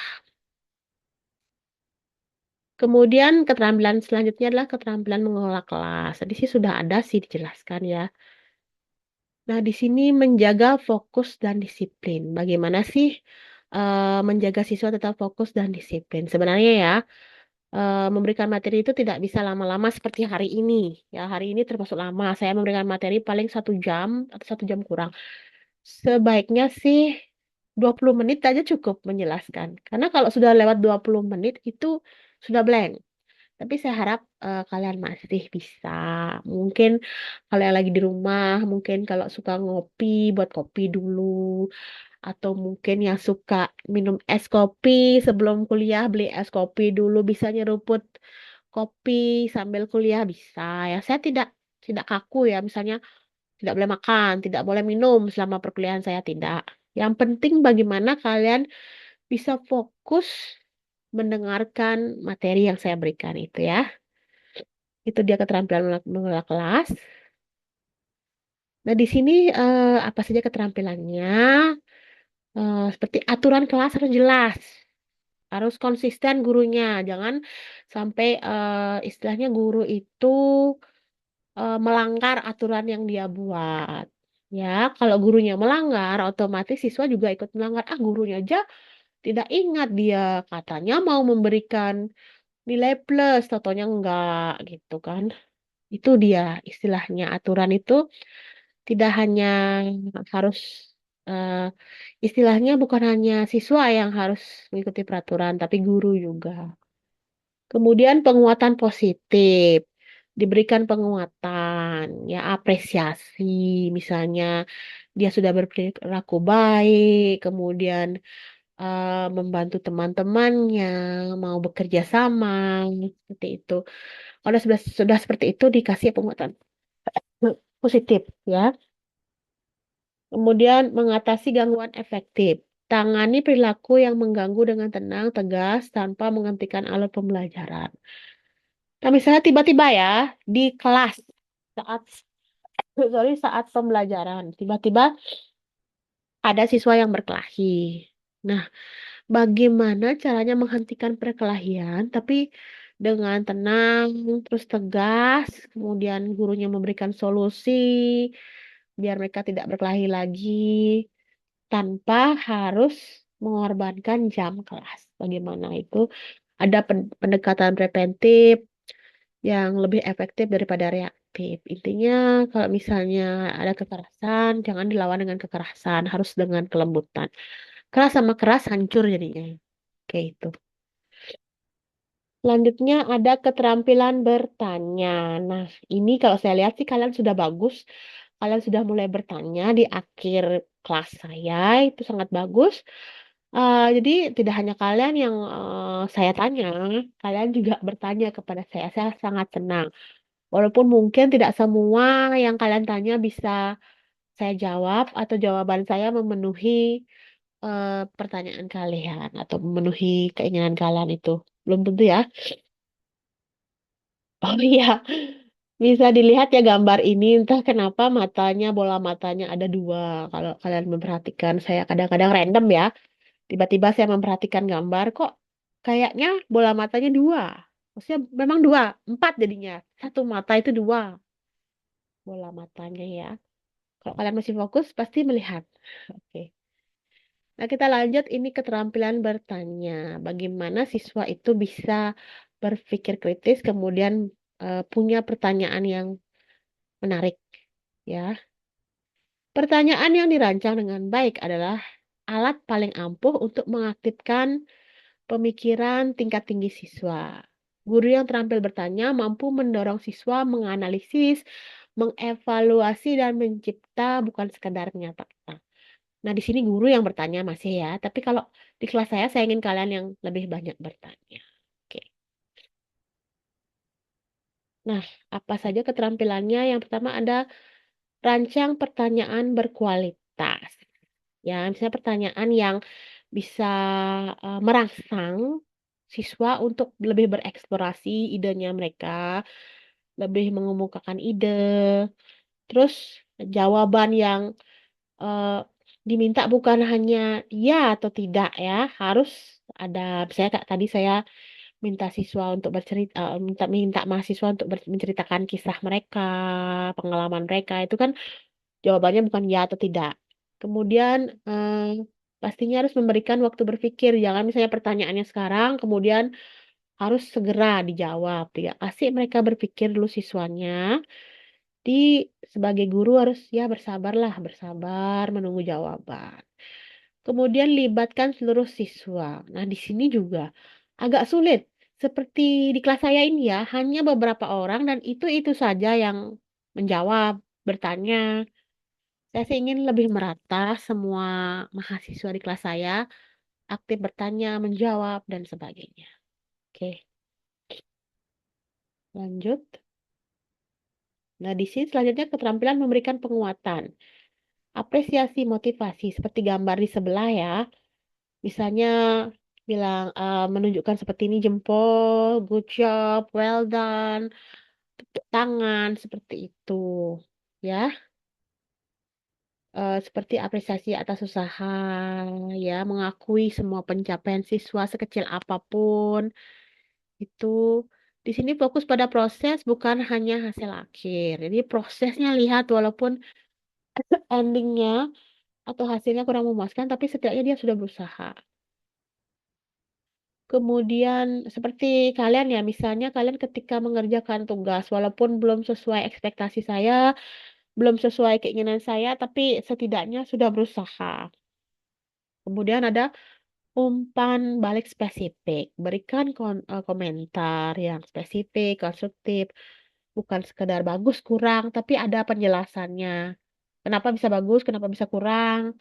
Kemudian keterampilan selanjutnya adalah keterampilan mengelola kelas. Tadi sih sudah ada sih dijelaskan ya. Nah, di sini menjaga fokus dan disiplin. Bagaimana sih menjaga siswa tetap fokus dan disiplin? Sebenarnya ya, memberikan materi itu tidak bisa lama-lama seperti hari ini. Ya, hari ini termasuk lama. Saya memberikan materi paling 1 jam atau 1 jam kurang. Sebaiknya sih 20 menit aja cukup menjelaskan. Karena kalau sudah lewat 20 menit itu sudah blank. Tapi saya harap kalian masih bisa. Mungkin kalau yang lagi di rumah, mungkin kalau suka ngopi, buat kopi dulu. Atau mungkin yang suka minum es kopi sebelum kuliah, beli es kopi dulu. Bisa nyeruput kopi sambil kuliah, bisa. Ya, saya tidak kaku ya. Misalnya tidak boleh makan, tidak boleh minum selama perkuliahan saya, tidak. Yang penting bagaimana kalian bisa fokus mendengarkan materi yang saya berikan itu ya. Itu dia keterampilan mengelola kelas. Nah, di sini apa saja keterampilannya? Seperti aturan kelas harus jelas, harus konsisten gurunya. Jangan sampai istilahnya guru itu melanggar aturan yang dia buat. Ya, kalau gurunya melanggar, otomatis siswa juga ikut melanggar. Ah, gurunya aja tidak ingat dia katanya mau memberikan nilai plus, totonya enggak gitu kan. Itu dia istilahnya aturan itu tidak hanya harus eh, istilahnya bukan hanya siswa yang harus mengikuti peraturan, tapi guru juga. Kemudian penguatan positif, diberikan penguatan, ya apresiasi, misalnya dia sudah berperilaku baik, kemudian membantu teman-temannya, mau bekerja sama, seperti itu. Kalau sudah seperti itu dikasih penguatan positif, ya. Kemudian mengatasi gangguan efektif. Tangani perilaku yang mengganggu dengan tenang, tegas, tanpa menghentikan alur pembelajaran. Nah, misalnya tiba-tiba ya di kelas saat saat pembelajaran, tiba-tiba ada siswa yang berkelahi. Nah, bagaimana caranya menghentikan perkelahian tapi dengan tenang, terus tegas, kemudian gurunya memberikan solusi biar mereka tidak berkelahi lagi tanpa harus mengorbankan jam kelas. Bagaimana itu? Ada pendekatan preventif, yang lebih efektif daripada reaktif. Intinya kalau misalnya ada kekerasan, jangan dilawan dengan kekerasan, harus dengan kelembutan. Keras sama keras hancur jadinya. Kayak itu. Selanjutnya ada keterampilan bertanya. Nah, ini kalau saya lihat sih kalian sudah bagus. Kalian sudah mulai bertanya di akhir kelas saya, itu sangat bagus. Jadi tidak hanya kalian yang saya tanya, kalian juga bertanya kepada saya. Saya sangat senang. Walaupun mungkin tidak semua yang kalian tanya bisa saya jawab atau jawaban saya memenuhi pertanyaan kalian atau memenuhi keinginan kalian itu. Belum tentu ya. Oh iya, bisa dilihat ya gambar ini. Entah kenapa matanya, bola matanya ada dua. Kalau kalian memperhatikan, saya kadang-kadang random ya. Tiba-tiba saya memperhatikan gambar, kok kayaknya bola matanya dua. Maksudnya memang dua, empat jadinya. Satu mata itu dua bola matanya ya. Kalau kalian masih fokus, pasti melihat. Oke. Nah, kita lanjut ini keterampilan bertanya. Bagaimana siswa itu bisa berpikir kritis, kemudian punya pertanyaan yang menarik, ya. Pertanyaan yang dirancang dengan baik adalah alat paling ampuh untuk mengaktifkan pemikiran tingkat tinggi siswa. Guru yang terampil bertanya mampu mendorong siswa menganalisis, mengevaluasi, dan mencipta bukan sekadar menyatakan. Nah, di sini guru yang bertanya masih ya, tapi kalau di kelas saya ingin kalian yang lebih banyak bertanya. Oke. Nah, apa saja keterampilannya? Yang pertama ada rancang pertanyaan berkualitas. Ya, misalnya pertanyaan yang bisa merangsang siswa untuk lebih bereksplorasi idenya mereka, lebih mengemukakan ide, terus jawaban yang eh, diminta bukan hanya ya atau tidak ya, harus ada. Misalnya kayak tadi saya minta siswa untuk bercerita, minta mahasiswa untuk menceritakan kisah mereka, pengalaman mereka, itu kan jawabannya bukan ya atau tidak. Kemudian pastinya harus memberikan waktu berpikir. Jangan misalnya pertanyaannya sekarang, kemudian harus segera dijawab. Ya, kasih mereka berpikir dulu siswanya. Di sebagai guru harus ya bersabarlah, bersabar menunggu jawaban. Kemudian libatkan seluruh siswa. Nah, di sini juga agak sulit. Seperti di kelas saya ini ya, hanya beberapa orang dan itu saja yang menjawab, bertanya. Saya sih ingin lebih merata semua mahasiswa di kelas saya aktif bertanya, menjawab, dan sebagainya. Oke, lanjut. Nah, di sini selanjutnya keterampilan memberikan penguatan. Apresiasi motivasi seperti gambar di sebelah ya. Misalnya bilang menunjukkan seperti ini jempol, good job, well done, tepuk tangan seperti itu. Ya, seperti apresiasi atas usaha, ya, mengakui semua pencapaian siswa sekecil apapun. Itu di sini fokus pada proses bukan hanya hasil akhir. Jadi prosesnya lihat walaupun endingnya atau hasilnya kurang memuaskan, tapi setidaknya dia sudah berusaha. Kemudian seperti kalian ya, misalnya kalian ketika mengerjakan tugas, walaupun belum sesuai ekspektasi saya, belum sesuai keinginan saya, tapi setidaknya sudah berusaha. Kemudian ada umpan balik spesifik. Berikan komentar yang spesifik, konstruktif. Bukan sekedar bagus, kurang, tapi ada penjelasannya. Kenapa bisa bagus, kenapa bisa kurang,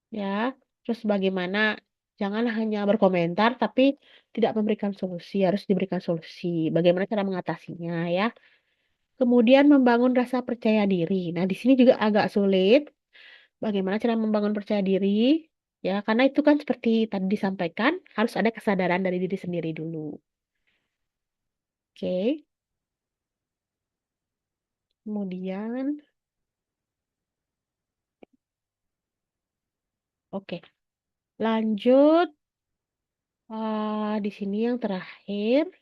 ya. Terus bagaimana, jangan hanya berkomentar, tapi tidak memberikan solusi, harus diberikan solusi. Bagaimana cara mengatasinya, ya. Kemudian membangun rasa percaya diri. Nah, di sini juga agak sulit. Bagaimana cara membangun percaya diri, ya, karena itu kan seperti tadi disampaikan, harus ada kesadaran dari diri sendiri dulu. Oke, kemudian, oke, lanjut. Di sini yang terakhir,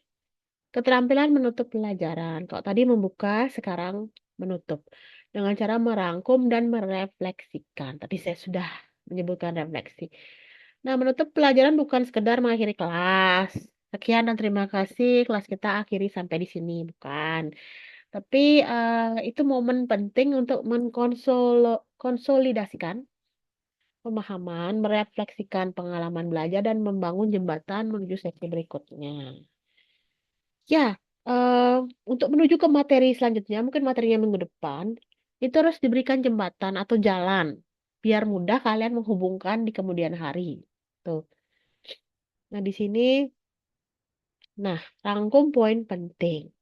keterampilan menutup pelajaran. Kalau tadi membuka, sekarang menutup. Dengan cara merangkum dan merefleksikan. Tadi saya sudah menyebutkan refleksi. Nah, menutup pelajaran bukan sekedar mengakhiri kelas. Sekian dan terima kasih. Kelas kita akhiri sampai di sini, bukan? Tapi itu momen penting untuk mengkonsolidasikan pemahaman, merefleksikan pengalaman belajar, dan membangun jembatan menuju sesi berikutnya. Ya, eh, untuk menuju ke materi selanjutnya, mungkin materinya minggu depan, itu harus diberikan jembatan atau jalan, biar mudah kalian menghubungkan di kemudian hari. Tuh. Nah, di sini, nah, rangkum poin penting.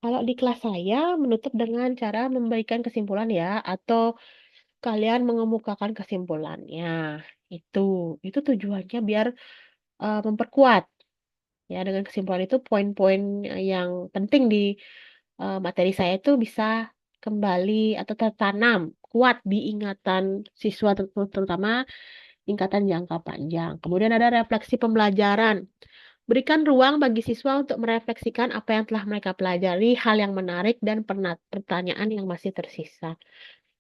Kalau di kelas saya menutup dengan cara memberikan kesimpulan ya, atau kalian mengemukakan kesimpulannya. Itu, itu tujuannya biar memperkuat ya dengan kesimpulan itu poin-poin yang penting di materi saya itu bisa kembali atau tertanam kuat di ingatan siswa terutama tingkatan jangka panjang. Kemudian ada refleksi pembelajaran. Berikan ruang bagi siswa untuk merefleksikan apa yang telah mereka pelajari, hal yang menarik, dan pertanyaan yang masih tersisa.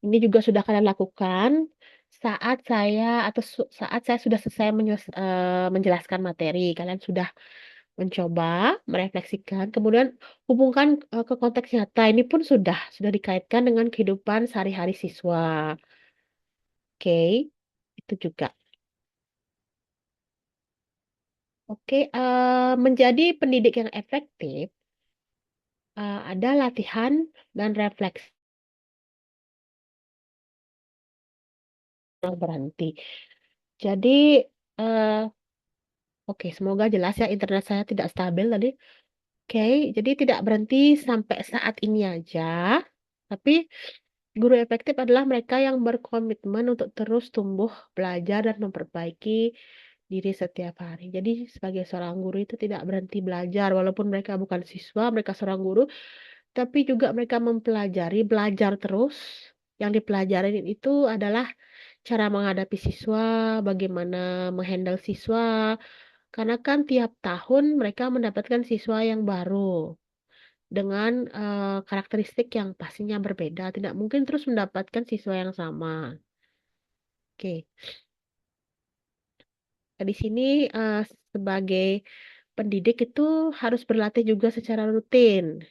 Ini juga sudah kalian lakukan saat saat saya sudah selesai menjelaskan materi. Kalian sudah mencoba merefleksikan, kemudian hubungkan ke konteks nyata. Ini pun sudah dikaitkan dengan kehidupan sehari-hari siswa. Oke, itu juga. Oke, menjadi pendidik yang efektif ada latihan dan refleksi yang berhenti. Jadi, eh, oke, semoga jelas ya internet saya tidak stabil tadi. Oke, jadi tidak berhenti sampai saat ini aja, tapi guru efektif adalah mereka yang berkomitmen untuk terus tumbuh, belajar, dan memperbaiki diri setiap hari. Jadi sebagai seorang guru itu tidak berhenti belajar, walaupun mereka bukan siswa, mereka seorang guru, tapi juga mereka mempelajari, belajar terus. Yang dipelajari itu adalah cara menghadapi siswa, bagaimana menghandle siswa, karena kan tiap tahun mereka mendapatkan siswa yang baru dengan karakteristik yang pastinya berbeda. Tidak mungkin terus mendapatkan siswa yang sama. Oke, nah, di sini eh, sebagai pendidik itu harus berlatih juga secara rutin,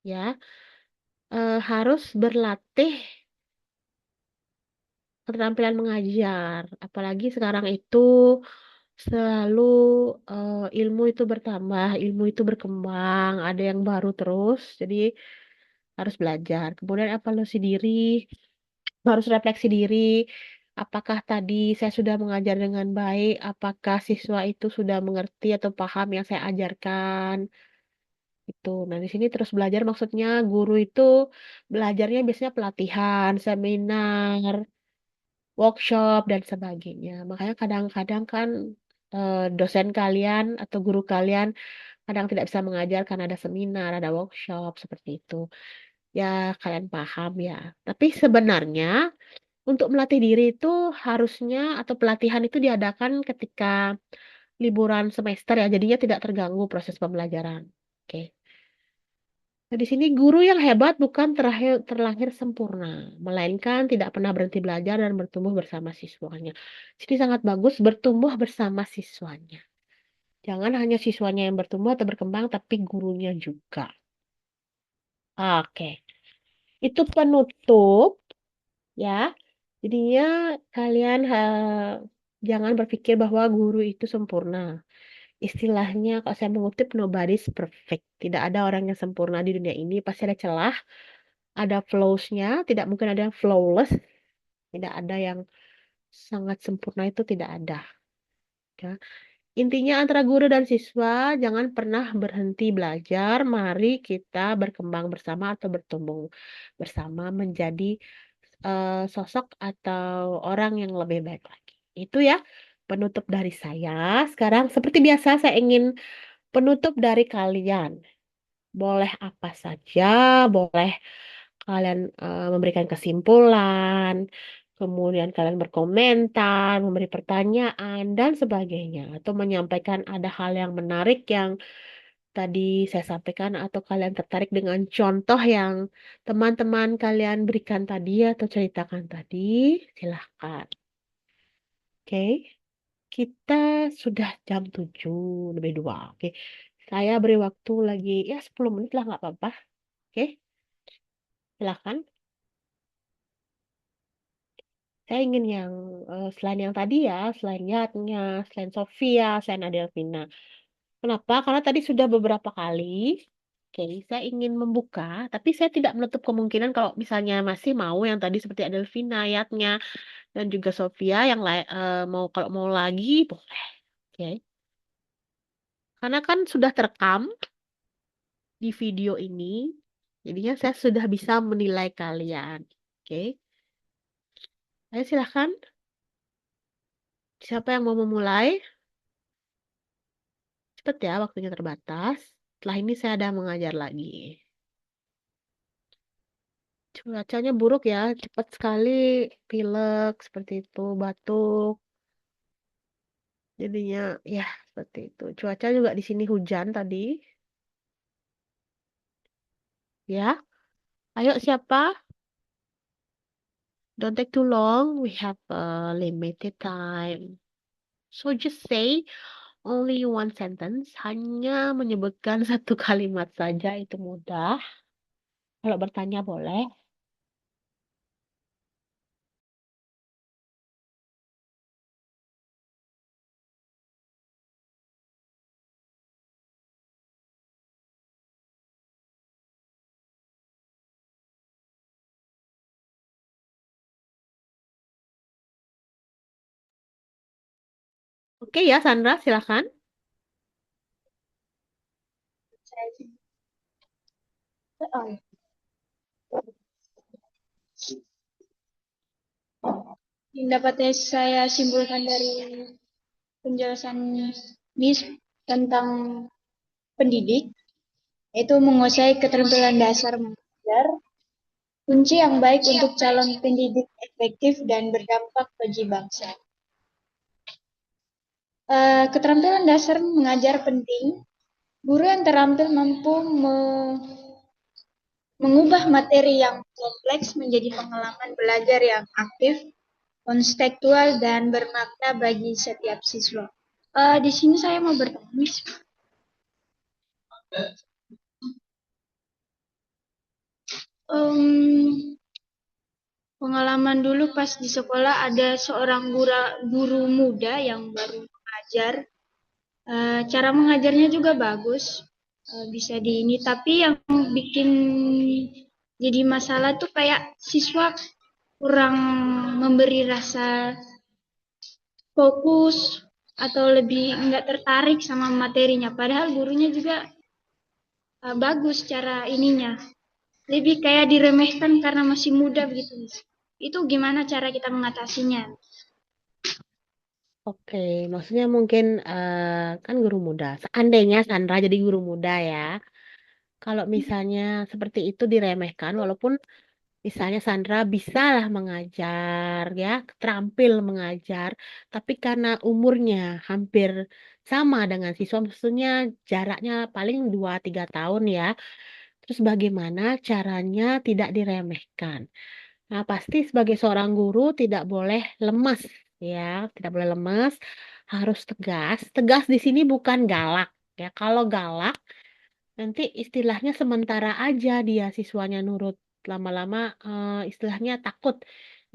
ya. Harus berlatih keterampilan mengajar. Apalagi sekarang itu selalu ilmu itu bertambah, ilmu itu berkembang, ada yang baru terus. Jadi harus belajar. Kemudian evaluasi diri, harus refleksi diri. Apakah tadi saya sudah mengajar dengan baik? Apakah siswa itu sudah mengerti atau paham yang saya ajarkan? Itu. Nah, di sini terus belajar maksudnya guru itu belajarnya biasanya pelatihan, seminar, workshop dan sebagainya. Makanya kadang-kadang kan dosen kalian atau guru kalian kadang tidak bisa mengajar karena ada seminar, ada workshop seperti itu. Ya, kalian paham ya. Tapi sebenarnya untuk melatih diri itu harusnya atau pelatihan itu diadakan ketika liburan semester ya, jadinya tidak terganggu proses pembelajaran. Oke. Nah, di sini guru yang hebat bukan terlahir sempurna, melainkan tidak pernah berhenti belajar dan bertumbuh bersama siswanya. Jadi sangat bagus bertumbuh bersama siswanya. Jangan hanya siswanya yang bertumbuh atau berkembang, tapi gurunya juga. Oke, itu penutup ya. Jadinya kalian jangan berpikir bahwa guru itu sempurna. Istilahnya, kalau saya mengutip, nobody's perfect. Tidak ada orang yang sempurna di dunia ini. Pasti ada celah, ada flaws-nya. Tidak mungkin ada yang flawless. Tidak ada yang sangat sempurna itu tidak ada. Ya. Intinya antara guru dan siswa, jangan pernah berhenti belajar. Mari kita berkembang bersama atau bertumbuh bersama menjadi sosok atau orang yang lebih baik lagi. Itu ya penutup dari saya. Sekarang seperti biasa saya ingin penutup dari kalian. Boleh apa saja, boleh kalian memberikan kesimpulan, kemudian kalian berkomentar, memberi pertanyaan, dan sebagainya. Atau menyampaikan ada hal yang menarik yang tadi saya sampaikan, atau kalian tertarik dengan contoh yang teman-teman kalian berikan tadi atau ceritakan tadi, silahkan. Oke. Kita sudah jam 7 lebih 2. Oke. Saya beri waktu lagi ya 10 menit lah nggak apa-apa. Oke. Silakan. Saya ingin yang selain yang tadi ya, selain Yatnya, selain Sofia, selain Adelvina. Kenapa? Karena tadi sudah beberapa kali. Oke, saya ingin membuka, tapi saya tidak menutup kemungkinan kalau misalnya masih mau yang tadi seperti Adelvina, Yatnya, dan juga Sofia yang lain mau kalau mau lagi boleh. Oke. Karena kan sudah terekam di video ini, jadinya saya sudah bisa menilai kalian. Oke. Ayo silahkan. Siapa yang mau memulai? Cepet ya, waktunya terbatas. Setelah ini saya ada mengajar lagi. Cuacanya buruk ya, cepat sekali pilek seperti itu, batuk. Jadinya ya seperti itu. Cuaca juga di sini hujan tadi. Ya, ayo siapa? Don't take too long. We have a limited time. So just say only one sentence. Hanya menyebutkan satu kalimat saja itu mudah. Kalau bertanya boleh. Oke ya, Sandra, silakan. Yang dapat saya simpulkan dari penjelasan Miss tentang pendidik, yaitu menguasai keterampilan dasar mengajar, kunci yang baik untuk calon pendidik efektif dan berdampak bagi bangsa. Keterampilan dasar mengajar penting. Guru yang terampil mampu mengubah materi yang kompleks menjadi pengalaman belajar yang aktif, kontekstual, dan bermakna bagi setiap siswa. Di sini saya mau bertanya, Miss. Pengalaman dulu pas di sekolah ada seorang guru muda yang baru mengajar. Cara mengajarnya juga bagus, bisa di ini. Tapi yang bikin jadi masalah tuh kayak siswa kurang memberi rasa fokus atau lebih nggak tertarik sama materinya. Padahal gurunya juga bagus cara ininya. Lebih kayak diremehkan karena masih muda begitu. Itu gimana cara kita mengatasinya? Oke, maksudnya mungkin kan guru muda. Seandainya Sandra jadi guru muda ya. Kalau misalnya seperti itu diremehkan, walaupun misalnya Sandra bisa lah mengajar, ya, terampil mengajar, tapi karena umurnya hampir sama dengan siswa, maksudnya jaraknya paling 2-3 tahun ya. Terus bagaimana caranya tidak diremehkan? Nah, pasti sebagai seorang guru tidak boleh lemas, ya, tidak boleh lemas, harus tegas. Tegas di sini bukan galak, ya. Kalau galak, nanti istilahnya sementara aja dia siswanya nurut. Lama-lama istilahnya takut.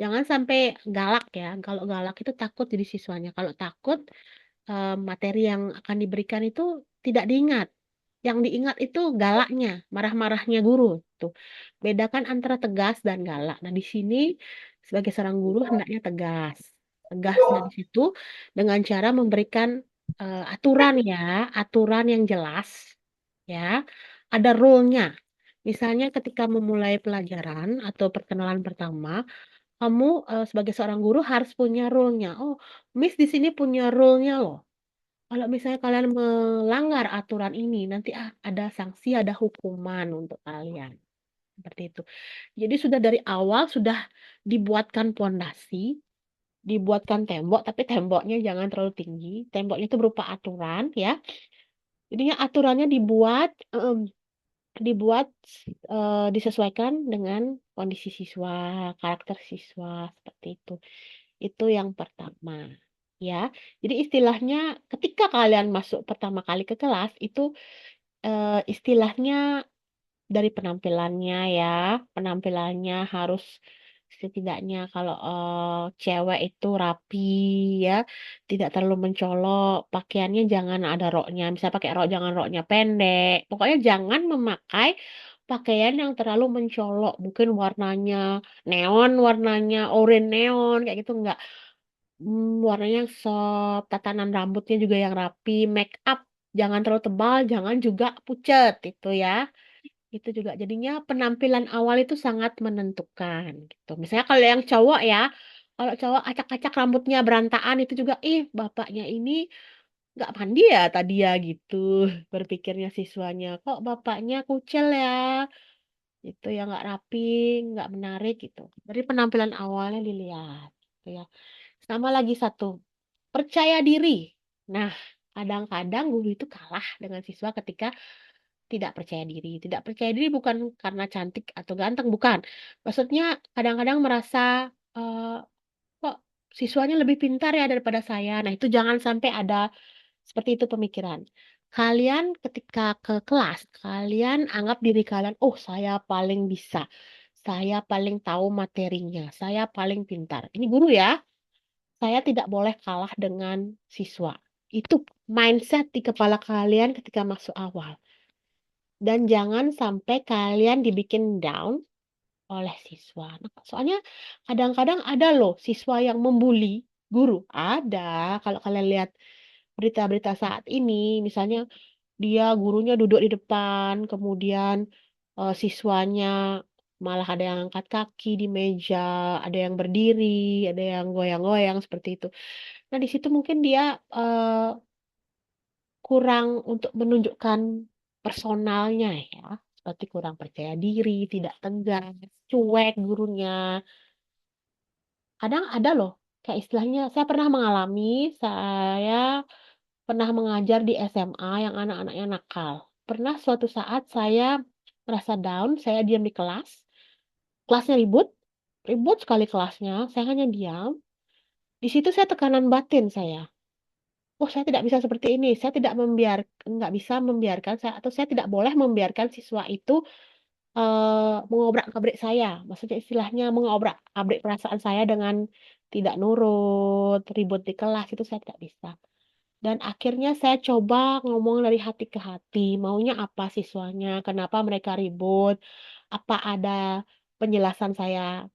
Jangan sampai galak ya. Kalau galak itu takut jadi siswanya. Kalau takut, materi yang akan diberikan itu tidak diingat. Yang diingat itu galaknya, marah-marahnya guru. Tuh. Bedakan antara tegas dan galak. Nah, di sini sebagai seorang guru hendaknya tegas. Tegasnya di situ dengan cara memberikan aturan ya, aturan yang jelas ya. Ada rule-nya. Misalnya ketika memulai pelajaran atau perkenalan pertama, kamu sebagai seorang guru harus punya rule-nya. Oh, Miss di sini punya rule-nya loh. Kalau misalnya kalian melanggar aturan ini, nanti ada sanksi, ada hukuman untuk kalian. Seperti itu. Jadi sudah dari awal sudah dibuatkan pondasi, dibuatkan tembok, tapi temboknya jangan terlalu tinggi. Temboknya itu berupa aturan ya. Jadinya aturannya dibuat disesuaikan dengan kondisi siswa, karakter siswa seperti itu. Itu yang pertama. ya. Jadi istilahnya ketika kalian masuk pertama kali ke kelas itu istilahnya dari penampilannya ya, penampilannya harus setidaknya kalau cewek itu rapi ya, tidak terlalu mencolok, pakaiannya jangan ada roknya, bisa pakai rok jangan roknya pendek, pokoknya jangan memakai pakaian yang terlalu mencolok, mungkin warnanya neon, warnanya oranye neon kayak gitu enggak. Warnanya yang soft, tatanan rambutnya juga yang rapi, make up jangan terlalu tebal, jangan juga pucet itu ya. Itu juga jadinya penampilan awal itu sangat menentukan gitu. Misalnya kalau yang cowok ya, kalau cowok acak-acak rambutnya berantakan itu juga, ih bapaknya ini nggak mandi ya tadi ya gitu. Berpikirnya siswanya, kok bapaknya kucel ya, itu yang nggak rapi, nggak menarik gitu. Dari penampilan awalnya dilihat, gitu ya. Sama lagi satu, percaya diri. Nah, kadang-kadang guru itu kalah dengan siswa ketika tidak percaya diri. Tidak percaya diri bukan karena cantik atau ganteng, bukan. Maksudnya kadang-kadang merasa eh, kok siswanya lebih pintar ya daripada saya. Nah, itu jangan sampai ada seperti itu pemikiran. Kalian ketika ke kelas, kalian anggap diri kalian, oh saya paling bisa. Saya paling tahu materinya. Saya paling pintar. Ini guru ya. Saya tidak boleh kalah dengan siswa. Itu mindset di kepala kalian ketika masuk awal. Dan jangan sampai kalian dibikin down oleh siswa. Nah, soalnya kadang-kadang ada loh siswa yang membuli guru. Ada. Kalau kalian lihat berita-berita saat ini, misalnya dia gurunya duduk di depan, kemudian siswanya malah ada yang angkat kaki di meja, ada yang berdiri, ada yang goyang-goyang seperti itu. Nah, di situ mungkin dia kurang untuk menunjukkan personalnya ya, seperti kurang percaya diri, tidak tegas, cuek gurunya. Kadang ada loh, kayak istilahnya, saya pernah mengalami, saya pernah mengajar di SMA yang anak-anaknya nakal. Pernah suatu saat saya merasa down, saya diam di kelas, kelasnya ribut, ribut sekali kelasnya, saya hanya diam. Di situ saya tekanan batin saya. Oh, saya tidak bisa seperti ini. Saya tidak nggak bisa membiarkan saya atau saya tidak boleh membiarkan siswa itu mengobrak-abrik saya. Maksudnya istilahnya mengobrak-abrik perasaan saya dengan tidak nurut, ribut di kelas itu saya tidak bisa. Dan akhirnya saya coba ngomong dari hati ke hati, maunya apa siswanya, kenapa mereka ribut, apa ada penjelasan saya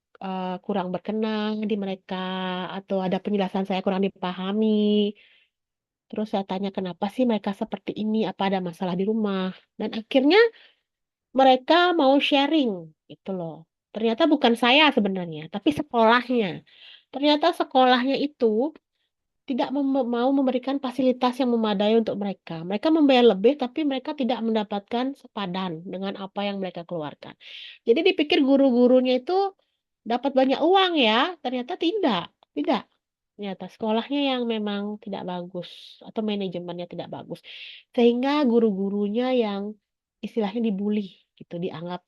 kurang berkenan di mereka, atau ada penjelasan saya kurang dipahami. Terus saya tanya kenapa sih mereka seperti ini, apa ada masalah di rumah. Dan akhirnya mereka mau sharing gitu loh. Ternyata bukan saya sebenarnya, tapi sekolahnya. Ternyata sekolahnya itu tidak mau memberikan fasilitas yang memadai untuk mereka. Mereka membayar lebih, tapi mereka tidak mendapatkan sepadan dengan apa yang mereka keluarkan. Jadi dipikir guru-gurunya itu dapat banyak uang ya, ternyata tidak. Tidak. Ternyata sekolahnya yang memang tidak bagus atau manajemennya tidak bagus. Sehingga guru-gurunya yang istilahnya dibully gitu, dianggap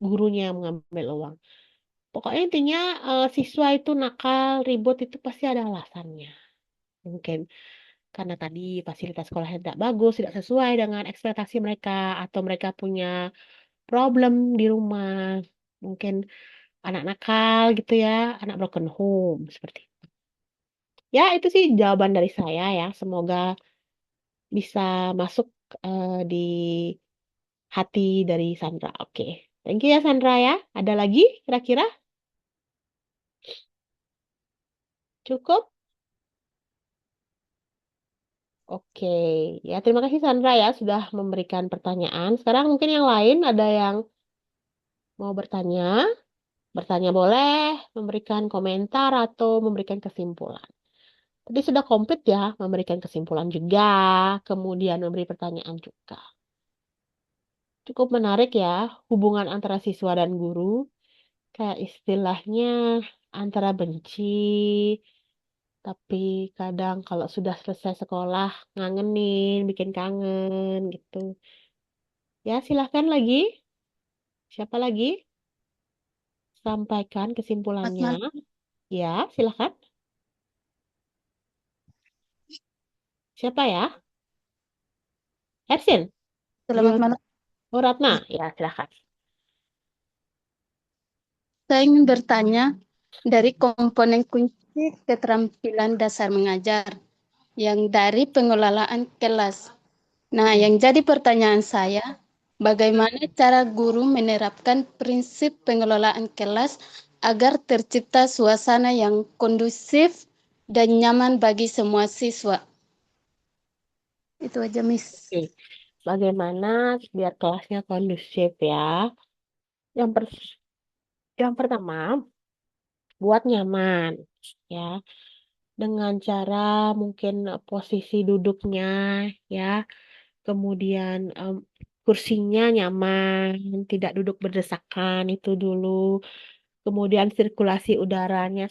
gurunya yang mengambil uang. Pokoknya intinya siswa itu nakal, ribut itu pasti ada alasannya. Mungkin karena tadi fasilitas sekolahnya tidak bagus, tidak sesuai dengan ekspektasi mereka, atau mereka punya problem di rumah. Mungkin anak nakal gitu ya, anak broken home seperti itu. Ya, itu sih jawaban dari saya ya. Semoga bisa masuk di hati dari Sandra. Oke. Thank you ya Sandra ya. Ada lagi kira-kira? Cukup? Oke. Ya, terima kasih Sandra ya sudah memberikan pertanyaan. Sekarang mungkin yang lain ada yang mau bertanya. Bertanya boleh, memberikan komentar atau memberikan kesimpulan. Tadi sudah komplit ya, memberikan kesimpulan juga, kemudian memberi pertanyaan juga. Cukup menarik ya, hubungan antara siswa dan guru. Kayak istilahnya antara benci, tapi kadang kalau sudah selesai sekolah ngangenin, bikin kangen gitu. Ya, silahkan lagi. Siapa lagi? Sampaikan Selamat kesimpulannya. malam. Ya, silahkan. Siapa ya? Ersin? Selamat Gimana? malam. Oh, Ratna. Ya, silakan. Saya ingin bertanya dari komponen kunci keterampilan dasar mengajar yang dari pengelolaan kelas. Nah, yang jadi pertanyaan saya, bagaimana cara guru menerapkan prinsip pengelolaan kelas agar tercipta suasana yang kondusif dan nyaman bagi semua siswa? Itu aja, Miss. Oke. Bagaimana biar kelasnya kondusif ya? Yang per- yang pertama, buat nyaman ya. Dengan cara mungkin posisi duduknya ya, kemudian kursinya nyaman, tidak duduk berdesakan itu dulu. Kemudian sirkulasi udaranya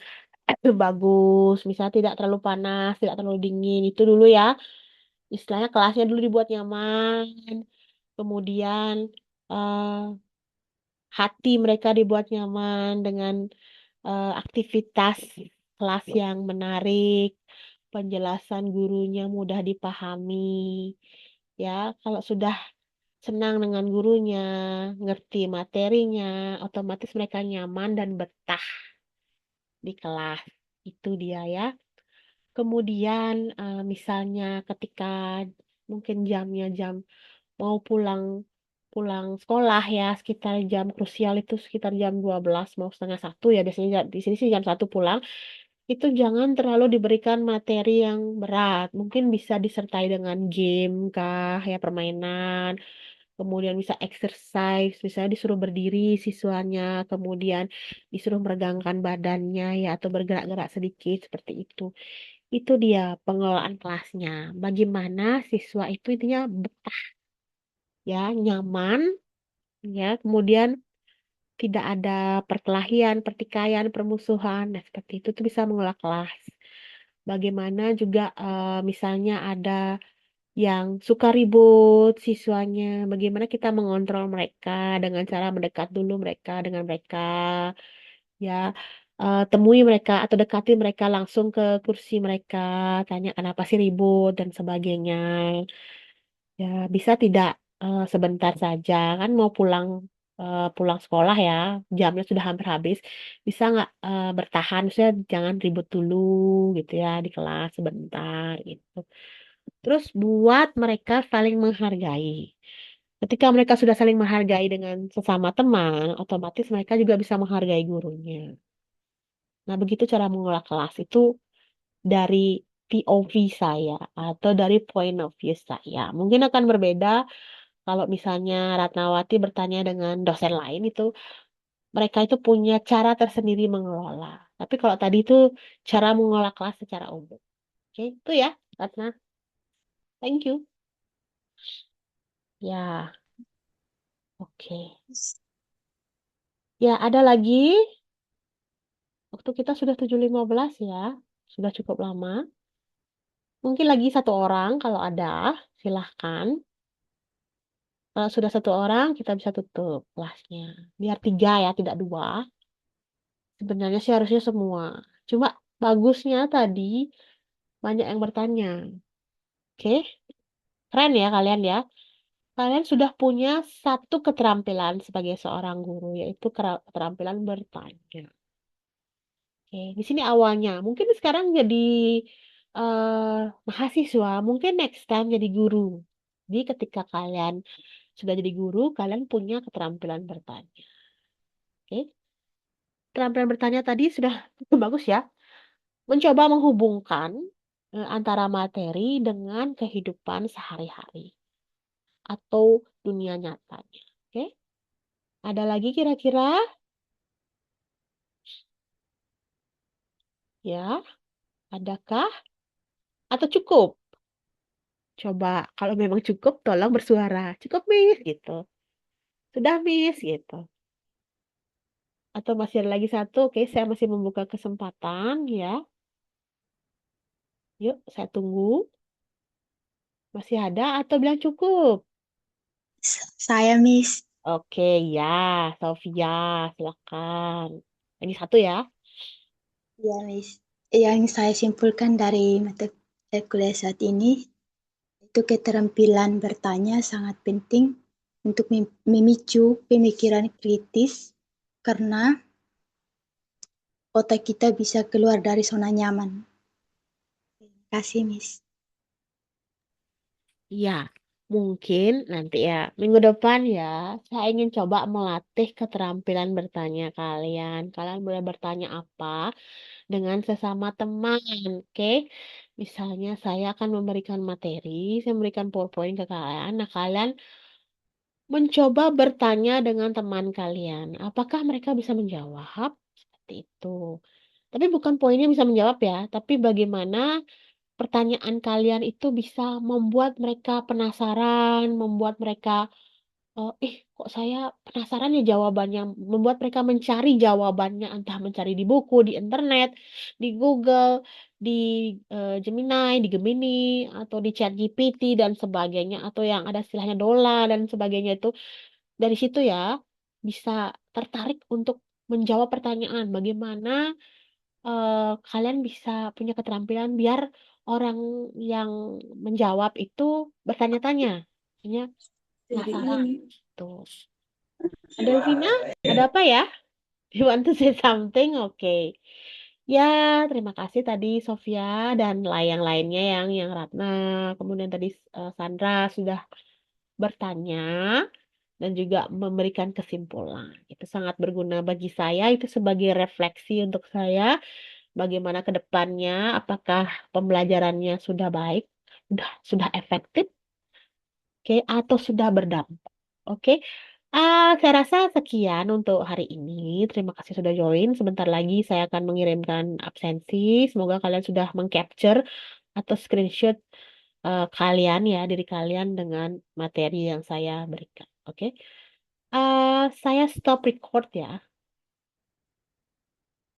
bagus, misalnya tidak terlalu panas, tidak terlalu dingin itu dulu ya. Istilahnya kelasnya dulu dibuat nyaman. Kemudian eh, hati mereka dibuat nyaman dengan aktivitas kelas yang menarik, penjelasan gurunya mudah dipahami. Ya, kalau sudah senang dengan gurunya, ngerti materinya, otomatis mereka nyaman dan betah di kelas. Itu dia ya. Kemudian misalnya ketika mungkin jamnya jam mau pulang pulang sekolah ya sekitar jam krusial itu sekitar jam 12 mau setengah satu ya biasanya di sini sih jam satu pulang itu jangan terlalu diberikan materi yang berat mungkin bisa disertai dengan game kah ya permainan kemudian bisa exercise misalnya disuruh berdiri siswanya kemudian disuruh meregangkan badannya ya atau bergerak-gerak sedikit seperti itu dia pengelolaan kelasnya bagaimana siswa itu intinya betah ya nyaman ya kemudian tidak ada perkelahian pertikaian permusuhan nah seperti itu tuh bisa mengelola kelas bagaimana juga misalnya ada yang suka ribut siswanya bagaimana kita mengontrol mereka dengan cara mendekat dulu mereka dengan mereka ya temui mereka atau dekati mereka langsung ke kursi mereka tanya kenapa sih ribut dan sebagainya ya, bisa tidak sebentar saja kan mau pulang sekolah ya, jamnya sudah hampir habis. Bisa nggak bertahan, saya jangan ribut dulu gitu ya di kelas sebentar gitu. Terus buat mereka saling menghargai. Ketika mereka sudah saling menghargai dengan sesama teman, otomatis mereka juga bisa menghargai gurunya. Nah, begitu cara mengolah kelas itu dari POV saya atau dari point of view saya. Mungkin akan berbeda kalau misalnya Ratnawati bertanya dengan dosen lain itu, mereka itu punya cara tersendiri mengelola. Tapi kalau tadi itu cara mengelola kelas secara umum. Oke, itu ya, Ratna. Thank you. Ya, oke. Ya, ada lagi. Waktu kita sudah 7.15 ya. Sudah cukup lama. Mungkin lagi satu orang kalau ada, silahkan. Kalau sudah satu orang, kita bisa tutup kelasnya. Biar tiga ya, tidak dua. Sebenarnya sih harusnya semua. Cuma bagusnya tadi banyak yang bertanya. Oke, keren ya kalian ya. Kalian sudah punya satu keterampilan sebagai seorang guru, yaitu keterampilan bertanya. Oke, di sini awalnya. Mungkin sekarang jadi mahasiswa, mungkin next time jadi guru. Jadi ketika kalian sudah jadi guru, kalian punya keterampilan bertanya. Oke, keterampilan bertanya tadi sudah bagus ya. Mencoba menghubungkan antara materi dengan kehidupan sehari-hari atau dunia nyatanya. Oke, ada lagi kira-kira? Ya, adakah? Atau cukup? Coba kalau memang cukup, tolong bersuara. Cukup, Miss, gitu. Sudah, Miss, gitu. Atau masih ada lagi satu? Oke, saya masih membuka kesempatan, ya. Yuk, saya tunggu. Masih ada atau bilang cukup? Saya Miss. Oke, ya, Sofia, silakan. Lagi satu ya. Ya Miss. Yang saya simpulkan dari mata kuliah saat ini, itu keterampilan bertanya sangat penting untuk memicu pemikiran kritis karena otak kita bisa keluar dari zona nyaman. Terima kasih, Miss. Ya, mungkin nanti ya minggu depan ya saya ingin coba melatih keterampilan bertanya kalian. Kalian boleh bertanya apa dengan sesama teman, oke? Misalnya saya akan memberikan materi, saya memberikan PowerPoint ke kalian. Nah, kalian mencoba bertanya dengan teman kalian. Apakah mereka bisa menjawab? Seperti itu. Tapi bukan poinnya bisa menjawab ya, tapi bagaimana pertanyaan kalian itu bisa membuat mereka penasaran, membuat mereka, kok saya penasaran ya jawabannya, membuat mereka mencari jawabannya, entah mencari di buku, di internet, di Google, di Gemini, di Gemini, atau di ChatGPT dan sebagainya, atau yang ada istilahnya Dola dan sebagainya itu. Dari situ ya bisa tertarik untuk menjawab pertanyaan bagaimana kalian bisa punya keterampilan biar orang yang menjawab itu bertanya-tanya, punya penasaran. Tuh. Delvina, ada apa ya? You want to say something? Oke. Ya, terima kasih tadi Sofia dan yang lainnya yang Ratna, kemudian tadi Sandra sudah bertanya dan juga memberikan kesimpulan. Itu sangat berguna bagi saya, itu sebagai refleksi untuk saya bagaimana ke depannya, apakah pembelajarannya sudah baik, sudah efektif, oke, atau sudah berdampak. Oke. Saya rasa sekian untuk hari ini. Terima kasih sudah join. Sebentar lagi saya akan mengirimkan absensi. Semoga kalian sudah mengcapture atau screenshot kalian ya, diri kalian dengan materi yang saya berikan. Oke. Saya stop record ya.